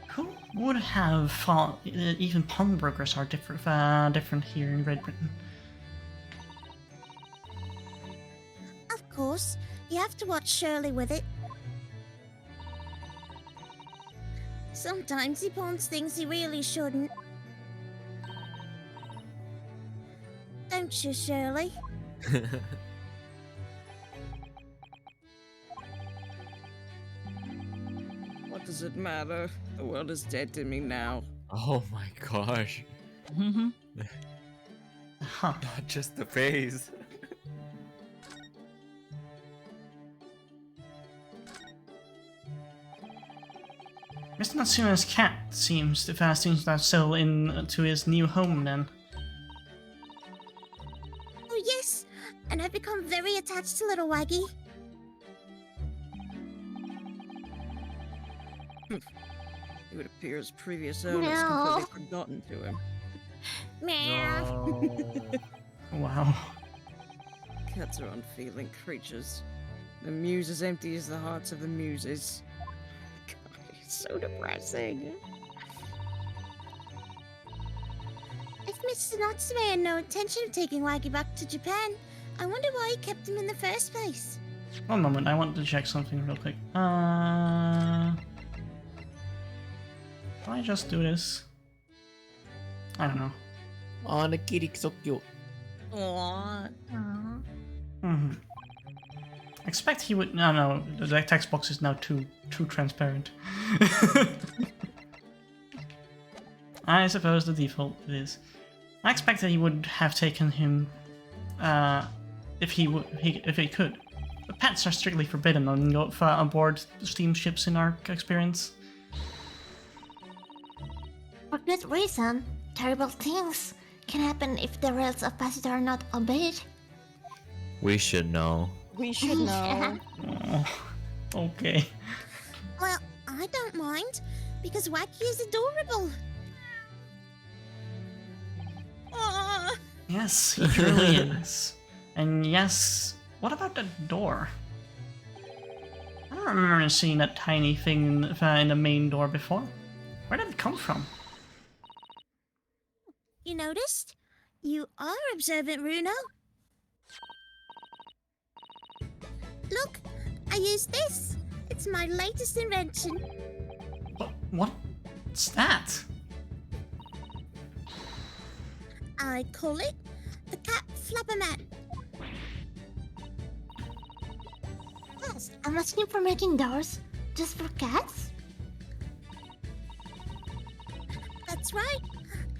Who would have thought even pawnbrokers are different here in Great Britain? Of course, you have to watch Shirley with it. Sometimes he pawns things he really shouldn't. Don't you, Shirley? What does it matter? The world is dead to me now. Oh my gosh. Mm-hmm. Huh. Not just the face. Mr. Natsuna's cat seems to settle in to his new home then. Oh, yes, and I've become very attached to little Waggy. It would appear his previous owners No. completely forgotten to him. Meow. Wow. Cats are unfeeling creatures. The muse is empty as the hearts of the muses. God, it's so depressing. If Mr. Natsume had no intention of taking Waggy back to Japan, I wonder why he kept him in the first place. One moment, I want to check something real quick. Can I just do this? I don't know. Oh, the kitty so cute. Aww. Hmm. Expect he would. No, the text box is now too transparent. I suppose the default is. I expected he would have taken him, if he could. But pets are strictly forbidden on board steamships in our experience. For good reason. Terrible things can happen if the rules of passage are not obeyed. We should know. We should know. Oh, okay. Well, I don't mind, because Wacky is adorable. Aww. Yes, he truly is. And yes, what about the door? I don't remember seeing that tiny thing in the main door before. Where did it come from? You noticed? You are observant, Runo. Look, I use this. It's my latest invention. What's that? I call it the cat flapper mat. Yes, a machine for making doors just for cats? That's right.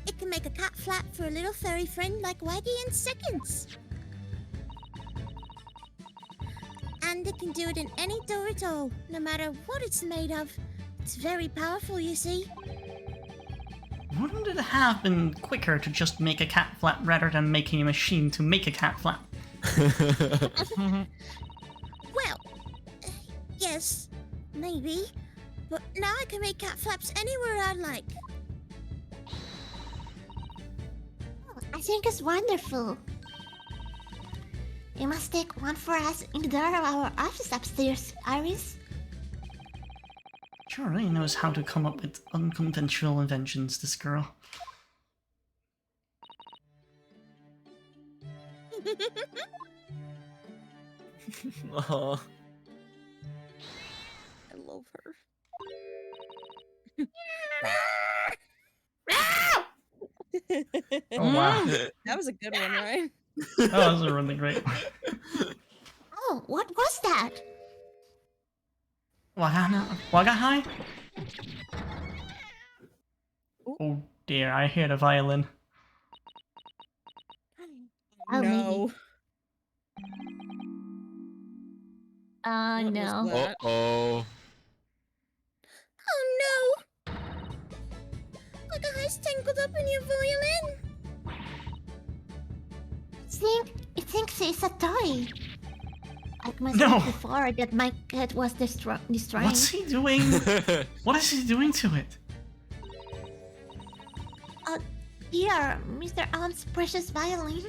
It can make a cat flap for a little furry friend like Waggy in seconds. And it can do it in any door at all, no matter what it's made of. It's very powerful, you see. Wouldn't it have been quicker to just make a cat flap rather than making a machine to make a cat flap? Well, yes, maybe. But now I can make cat flaps anywhere I like. I think it's wonderful. You must take one for us in the door of our office upstairs, Iris. Sure really knows how to come up with unconventional inventions, this girl. Aw. I love her. Oh wow. That was a good one, right? That was a really great one. Oh, what was that? Waga high? Oh dear, I hear the violin. Oh, no. Maybe. What No. was that? Uh-oh. Oh no! Like a high's tangled up in your violin. It thinks it's a toy. Like myself before that my cat was destroying. What's he doing? What is he doing to it? Here, Mr. Arm's precious violin.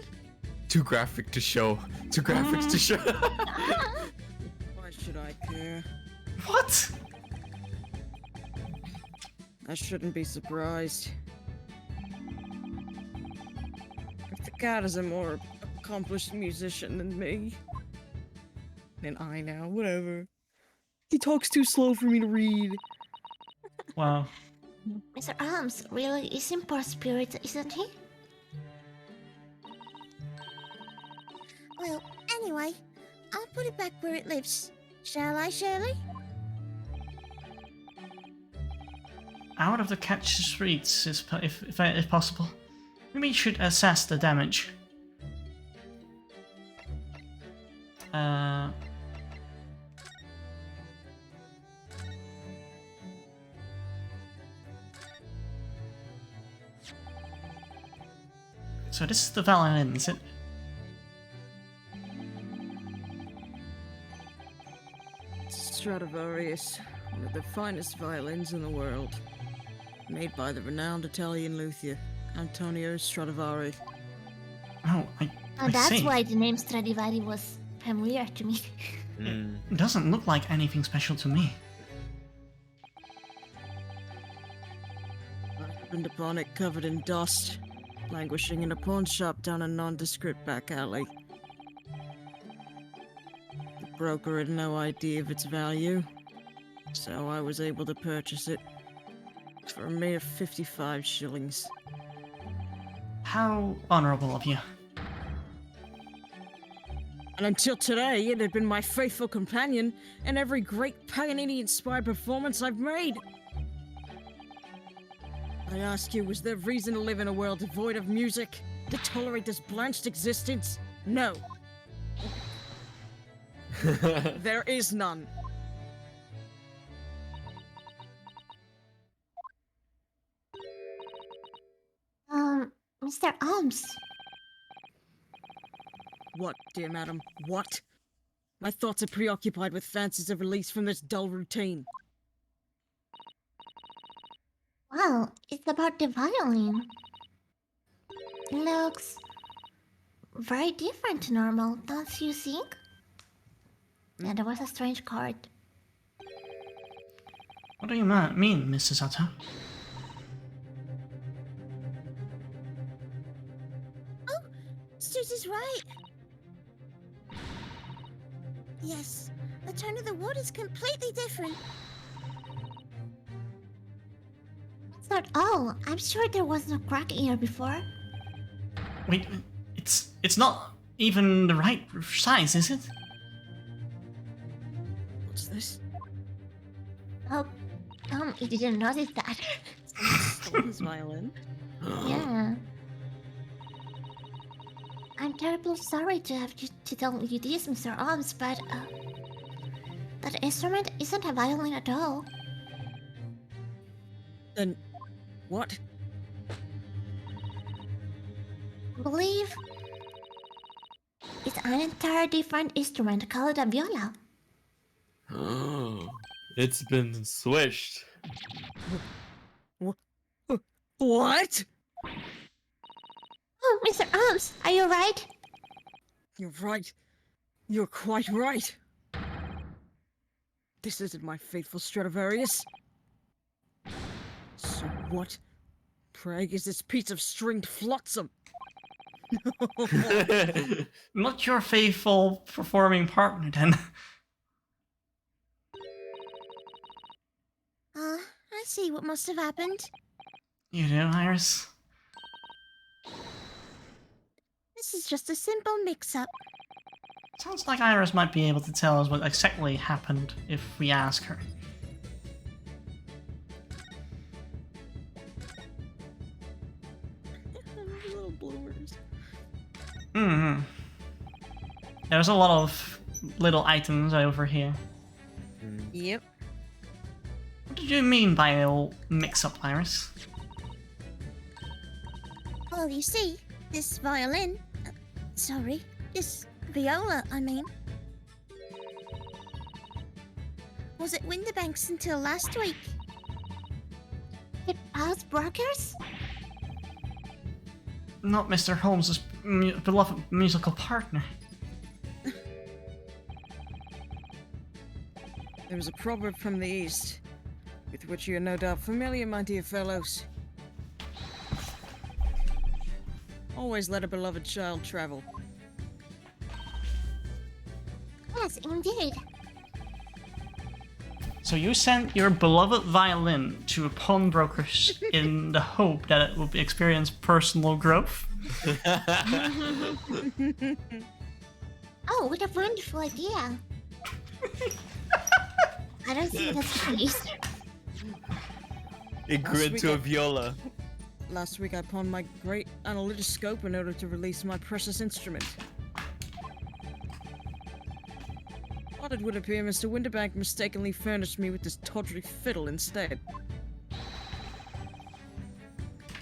Too graphic to show. Too graphic to show. Why should I care? What? I shouldn't be surprised. If the cat is a more accomplished musician than me, then I now, whatever. He talks too slow for me to read. Wow. Mr. Arms really is in poor spirits, isn't he? Well, anyway, I'll put it back where it lives. Shall I, Shirley? Out of the catcher's reach, if possible. We should assess the damage. So this is the violin, is it? Stradivarius, one of the finest violins in the world. Made by the renowned Italian luthier, Antonio Stradivari. Oh, I That's see. why the name Stradivari was familiar to me. It doesn't look like anything special to me. I happened upon it covered in dust, languishing in a pawn shop down a nondescript back alley. The broker had no idea of its value, so I was able to purchase it for a mere 55 shillings. How honorable of you. And until today, it had been my faithful companion in every great Paganini-inspired performance I've made. I ask you, was there reason to live in a world devoid of music? To tolerate this blanched existence? No. There is none. Mr. Arms. What, dear madam? What? My thoughts are preoccupied with fancies of release from this dull routine. Well, it's about the violin. Looks very different to normal, don't you think? Yeah, there was a strange card. What do you mean, Mr. Sato? Susie's right. Yes, the tone of the wood is completely different. That's not all. I'm sure there was no crack here before. Wait, it's not even the right size, is it? What's this? Oh, you didn't notice that. Stole his violin. Yeah. I'm terribly sorry to have to tell you this, Mr. Arms, but that instrument isn't a violin at all. Then, what? I believe it's an entire different instrument called a viola. Oh, it's been switched. What? Oh, Mr. Arms, are you right? You're right. You're quite right. This isn't my faithful Stradivarius. So what, pray, is this piece of stringed flotsam? Not your faithful performing partner, then. I see what must have happened. You do, Iris? This is just a simple mix-up. Sounds like Iris might be able to tell us what exactly happened if we ask her. Little bloomers. Mm-hmm. There's a lot of little items over here. Yep. What did you mean by a mix-up, Iris? Well, you see, this violin... this viola, I mean... was at Winterbanks until last week. It passed brokers? not Mr. Holmes's beloved musical partner. There is a proverb from the East, with which you are no doubt familiar, my dear fellows. Always let a beloved child travel. Yes, indeed. So you sent your beloved violin to a pawnbroker in the hope that it will experience personal growth? Oh, what a wonderful idea. I don't think that's the case. It grew into a viola. Last week I pawned my great analytoscope in order to release my precious instrument. But it would appear Mr. Winterbank mistakenly furnished me with this tawdry fiddle instead.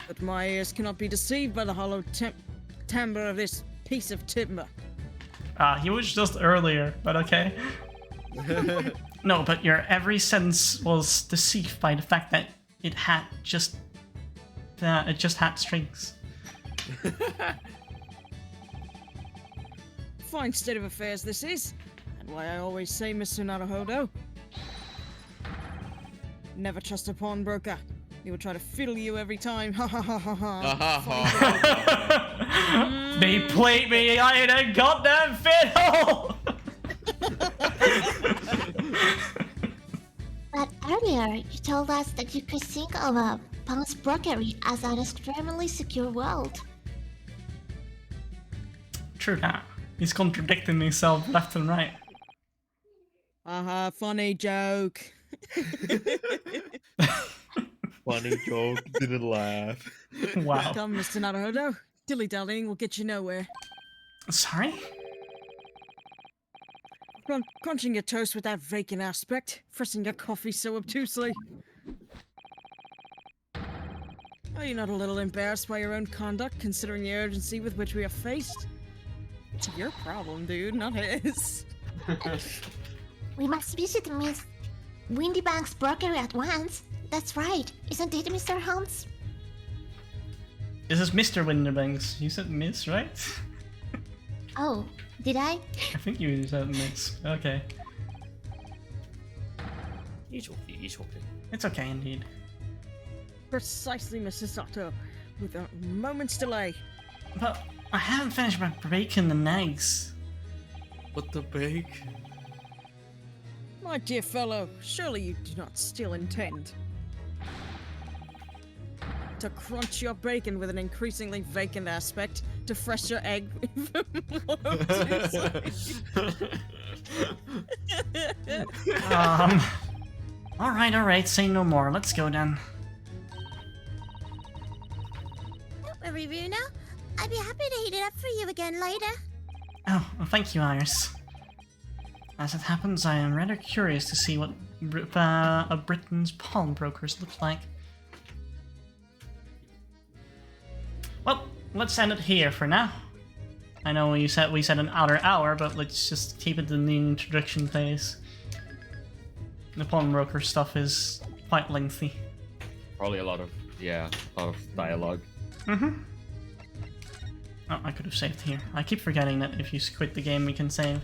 But my ears cannot be deceived by the hollow timbre of this piece of timber. He was just earlier, but okay. No, but your every sense was deceived by the fact that it just had strings. Fine state of affairs this is, and why I always say, Mr. Naruhodo, never trust a pawnbroker. He will try to fiddle you every time. Ha ha ha ha ha. They played me in a goddamn fiddle! But earlier, you told us that you could think of a pawnbrokery as an extremely secure world. True that. He's contradicting himself left and right. Funny joke. Funny joke, didn't laugh. Wow. Come, Mr. Naruhodo. Dilly-dallying will get you nowhere. Sorry? Crunching your toast with that vacant aspect, pressing your coffee so obtusely. Are you not a little embarrassed by your own conduct, considering the urgency with which we are faced? It's your problem, dude, not his. We must visit Miss Windybank's brokery at once. That's right, isn't it, Mr. Holmes? This is Mr. Winterbanks. You said Miss, right? Oh, did I? I think you said Miss. Okay. It's okay. It's okay indeed. Precisely, Mrs. Sato, with a moment's delay. But I haven't finished my bacon and eggs. What the bake? My dear fellow, surely you do not still intend to crunch your bacon with an increasingly vacant aspect to fresh your egg. Alright, say no more. Let's go then. Don't worry, Runa. I'd be happy to heat it up for you again later. Oh, well, thank you, Iris. As it happens, I am rather curious to see what Britain's pawnbrokers look like. Well, let's end it here for now. I know we said another hour, but let's just keep it in the introduction phase. The pawnbroker stuff is quite lengthy. Probably a lot of dialogue. Oh, I could have saved here. I keep forgetting that if you quit the game, we can save.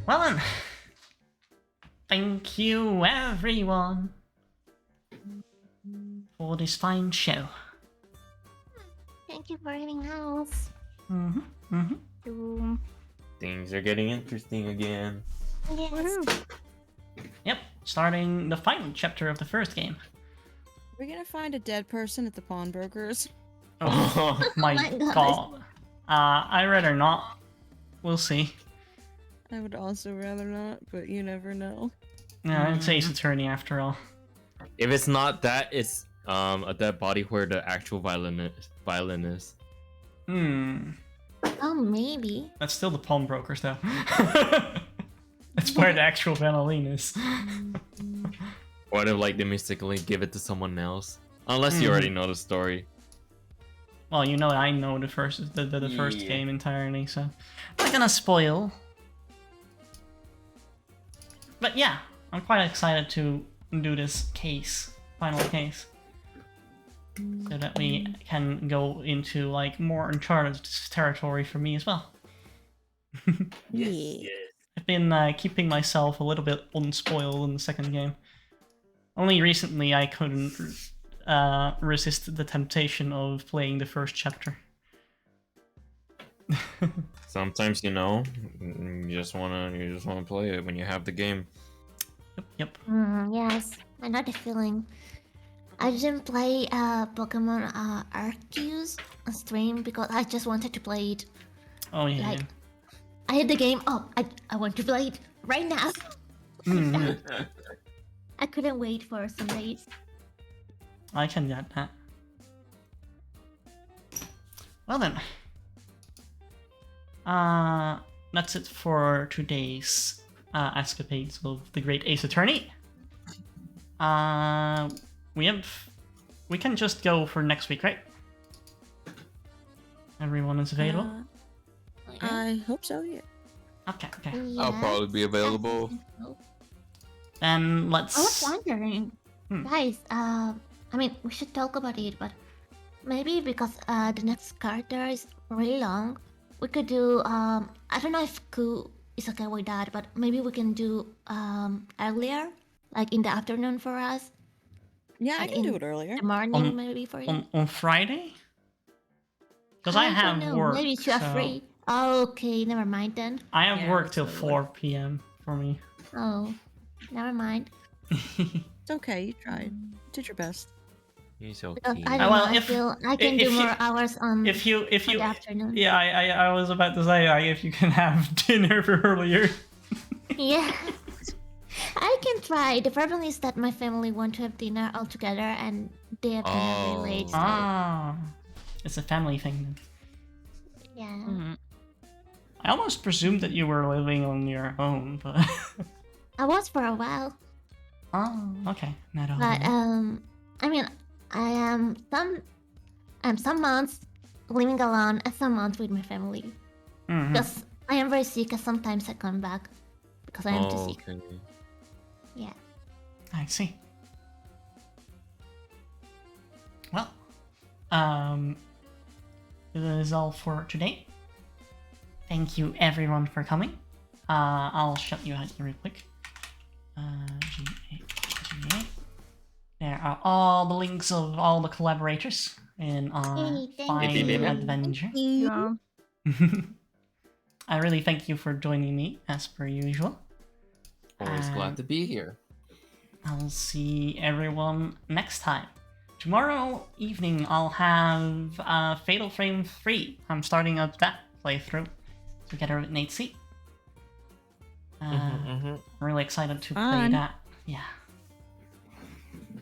Well then, thank you everyone for this fine show. Thank you for having us. Things are getting interesting again. Yes. Yep, starting the final chapter of the first game. Are we gonna find a dead person at the pawnbrokers? Oh my my God. god. I'd rather not. We'll see. I would also rather not, but you never know. Yeah, it's Ace Attorney after all. If it's not that, it's a dead body where the actual violinist. Oh, maybe. That's still the pawnbrokers though. That's where the actual violin is. Or if like they mystically give it to someone else. Unless you already know the story. Well, you know I know the first game entirely, so I'm not gonna spoil. But yeah, I'm quite excited to do this final case. so that we can go into like more uncharted territory for me as well. Yeah. I've been keeping myself a little bit unspoiled in the second game. Only recently I couldn't resist the temptation of playing the first chapter. Sometimes, you know, you just wanna play it when you have the game. Yep. Yes, I know the feeling. I didn't play Pokemon Arceus on stream because I just wanted to play it. Oh yeah. Like, I had the game. Oh, I want to play it right now. Mhm. I couldn't wait for some days. I can get that. Well then. That's it for today's escapades of the Great Ace Attorney. We can just go for next week, right? Everyone is available? I hope so, yeah. Okay. I'll probably be available. Then let's... I was wondering, Hmm. guys. I mean, we should talk about it, but maybe because the next character is really long, we could do. I don't know if Ku is okay with that, but maybe we can do earlier, like in the afternoon for us. Yeah, I Like can do in it earlier. the morning, maybe for you. On Friday? Because I don't have know. work. Maybe you are so free. Oh, okay, never mind then. I have Yeah, work till that's 4 p.m. for me. Oh, never mind. It's okay, you tried. Did your best. He's Because okay. I don't Well, know. I if- feel I can if do you- more hours on if you in the afternoon. yeah, I was about to say, like, if you can have dinner earlier. Yeah. I can try. The problem is that my family want to have dinner all together and they have dinner very late. So, Ah, it's a family thing then. yeah. Mhm. I almost presumed that you were living on your own, but I was for a while. oh, okay, not all. But I mean I am some months living alone and some months with my family. Mhm. Because I am very sick and sometimes I come back because I am too sick. Okay. Yeah. I see. Well, that is all for today. Thank you everyone for coming. I'll shut you out here real quick. G8. There are all the links of all the collaborators in our Hey, thank fine you. adventure. Yeah. I really thank you for joining me as per usual. Always glad to be here. I'll see everyone next time. Tomorrow evening, I'll have Fatal Frame 3. I'm starting up that playthrough together with Nate C. Really excited to play Fun. that. Yeah.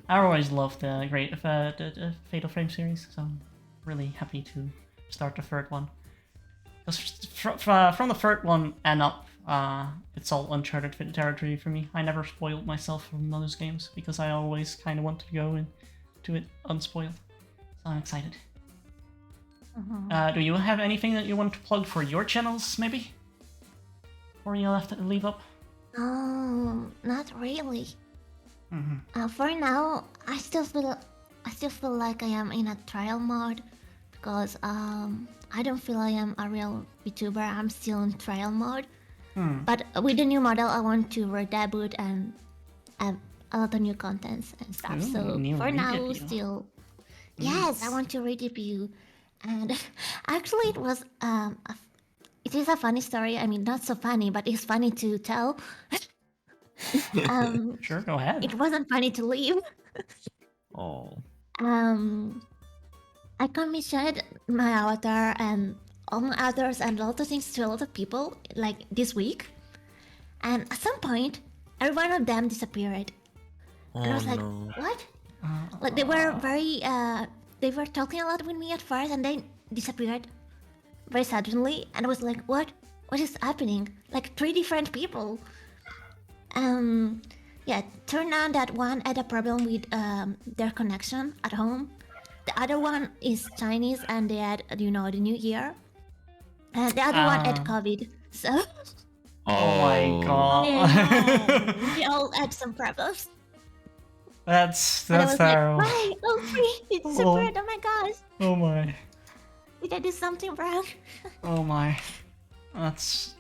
I always loved the the Fatal Frame series, so I'm really happy to start the third one. Because from the third one and up, it's all uncharted territory for me. I never spoiled myself from those games because I always kind of wanted to go into it unspoiled. So I'm excited. Do you have anything that you want to plug for your channels, maybe? Or you have to leave up? Not really. Mm-hmm. For now, I still feel like I am in a trial mode because I don't feel I am a real VTuber. I'm still in trial mode. But with the new model, I want to redebut and have a lot of new contents and stuff. Ooh, So new for now, redebut. still, yes, I want to redebut. And actually, it is a funny story. I mean, not so funny, but it's funny to tell. Sure, go ahead. It wasn't funny to leave. Oh. I commissioned my avatar and all my others and a lot of things to a lot of people like this week, and at some point, every one of them disappeared. And I was like, no. what? Like they were very they were talking a lot with me at first and then disappeared very suddenly, and I was like, what is happening? Like 3 different people. Yeah, turned out that one had a problem with their connection at home. The other one is Chinese and they had, the New Year. And the other one had COVID. So Oh my god. we all had some problems. That's And I was terrible. like, why? Oh, free! It's a Oh. bird! Oh my gosh! Oh my. Did I do something wrong? Oh my. That's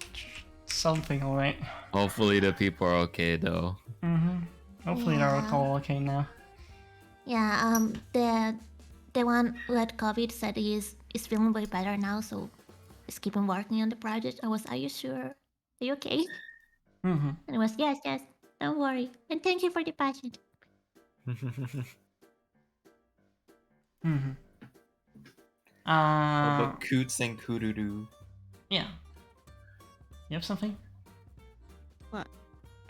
something, alright. Hopefully the people are okay though. Hopefully they're all okay now. Yeah, the one who had COVID said is feeling way better now, so he's keeping working on the project. I was, are you sure? Are you okay? Mm-hmm. And it was, yes, yes, don't worry. And thank you for the passion. Mm-hmm. But Coots and Kururu. Yeah. You have something What?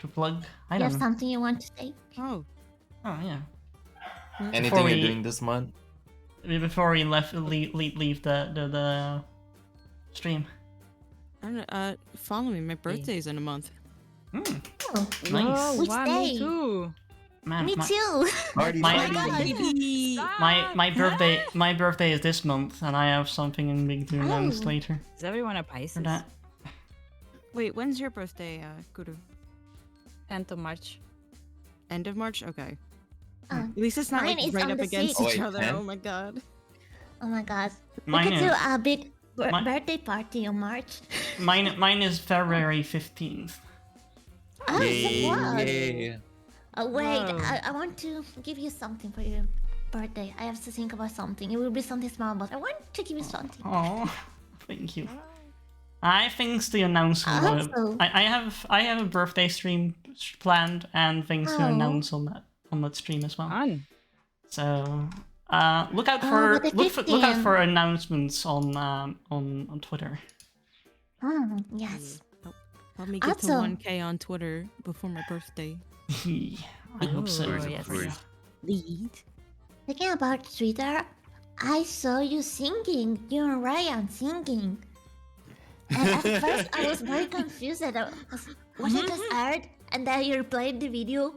to plug? I You don't have know. something you want to say? Oh, Oh yeah. Anything Before you're we- doing this month? Before we leave the stream. I don't know. Follow me. My birthday's in a month. Mm, Oh, nice. Oh, Which wow, day? me too. Man, me my, too. Party, My- party. my birthday is this month, and I have something big to announce Oh. later Is everyone a for Pisces? that. Wait, when's your birthday, Kuru? 10th of March. End of March? Okay. Oh, At least it's not Mine like is right on up the against 6th. each Wait, other. 10? Oh my god. oh my gosh. We Mine could do is a big Mi- birthday party in March. mine is February 15th. Oh, so close. Yeah. Oh, wait, Whoa. I want to give you something for your birthday. I have to think about something. It will be something small, but I want to give you something. Oh, thank you. I have things to announce. I hope so. I have a birthday stream planned and things to Oh. announce on that stream as well. Fun. So look out Oh, for but the look out 15th. for announcements on Twitter. Yes. Help me get to Also- 1K on Twitter before my birthday. I hope so. Ooh, Of yes. course. Lead. Speaking about Twitter, I saw you singing. You and Ryan singing. And at first, I was very confused. I was I just heard? And then you replayed the video.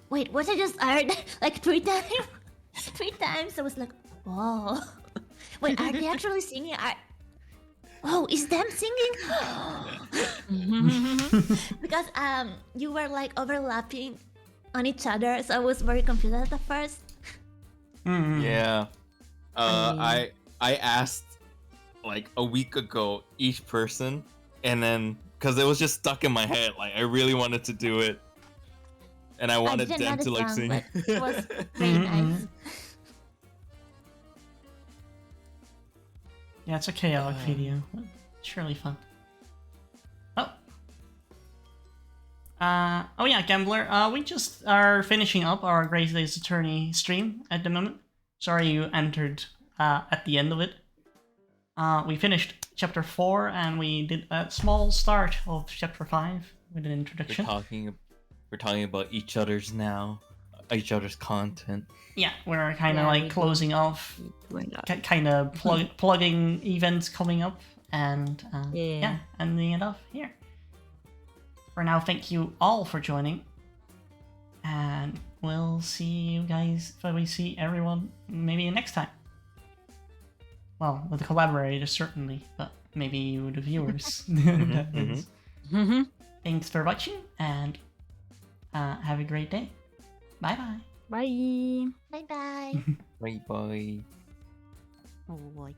Wait, was I just heard like 3 times? 3 times. I was like, whoa. Wait, are they actually singing? Oh, is them singing? Because you were like overlapping on each other, so I was very confused at the first. Yeah. I asked like a week ago each person, and then because it was just stuck in my head, like I really wanted to do it, and I wanted didn't know them the to like song, sing. but it was very nice. Yeah, it's a chaotic video. It's really fun. Oh yeah, Gambler. We just are finishing up our Great Days Attorney stream at the moment. Sorry you entered at the end of it. We finished chapter 4 and we did a small start of chapter 5 with an introduction. We're talking about each other's content. Yeah, we're kind of Yeah, like we closing off, Doing that. kind of plugging events coming up, and Yeah. ending it off here. For now, thank you all for joining, and we'll see you guys. We see everyone maybe next time. Well, with the collaborators certainly, but maybe with the viewers. That is. Thanks for watching, and have a great day. Bye bye. Bye. Bye bye. Bye bye. Oh, like.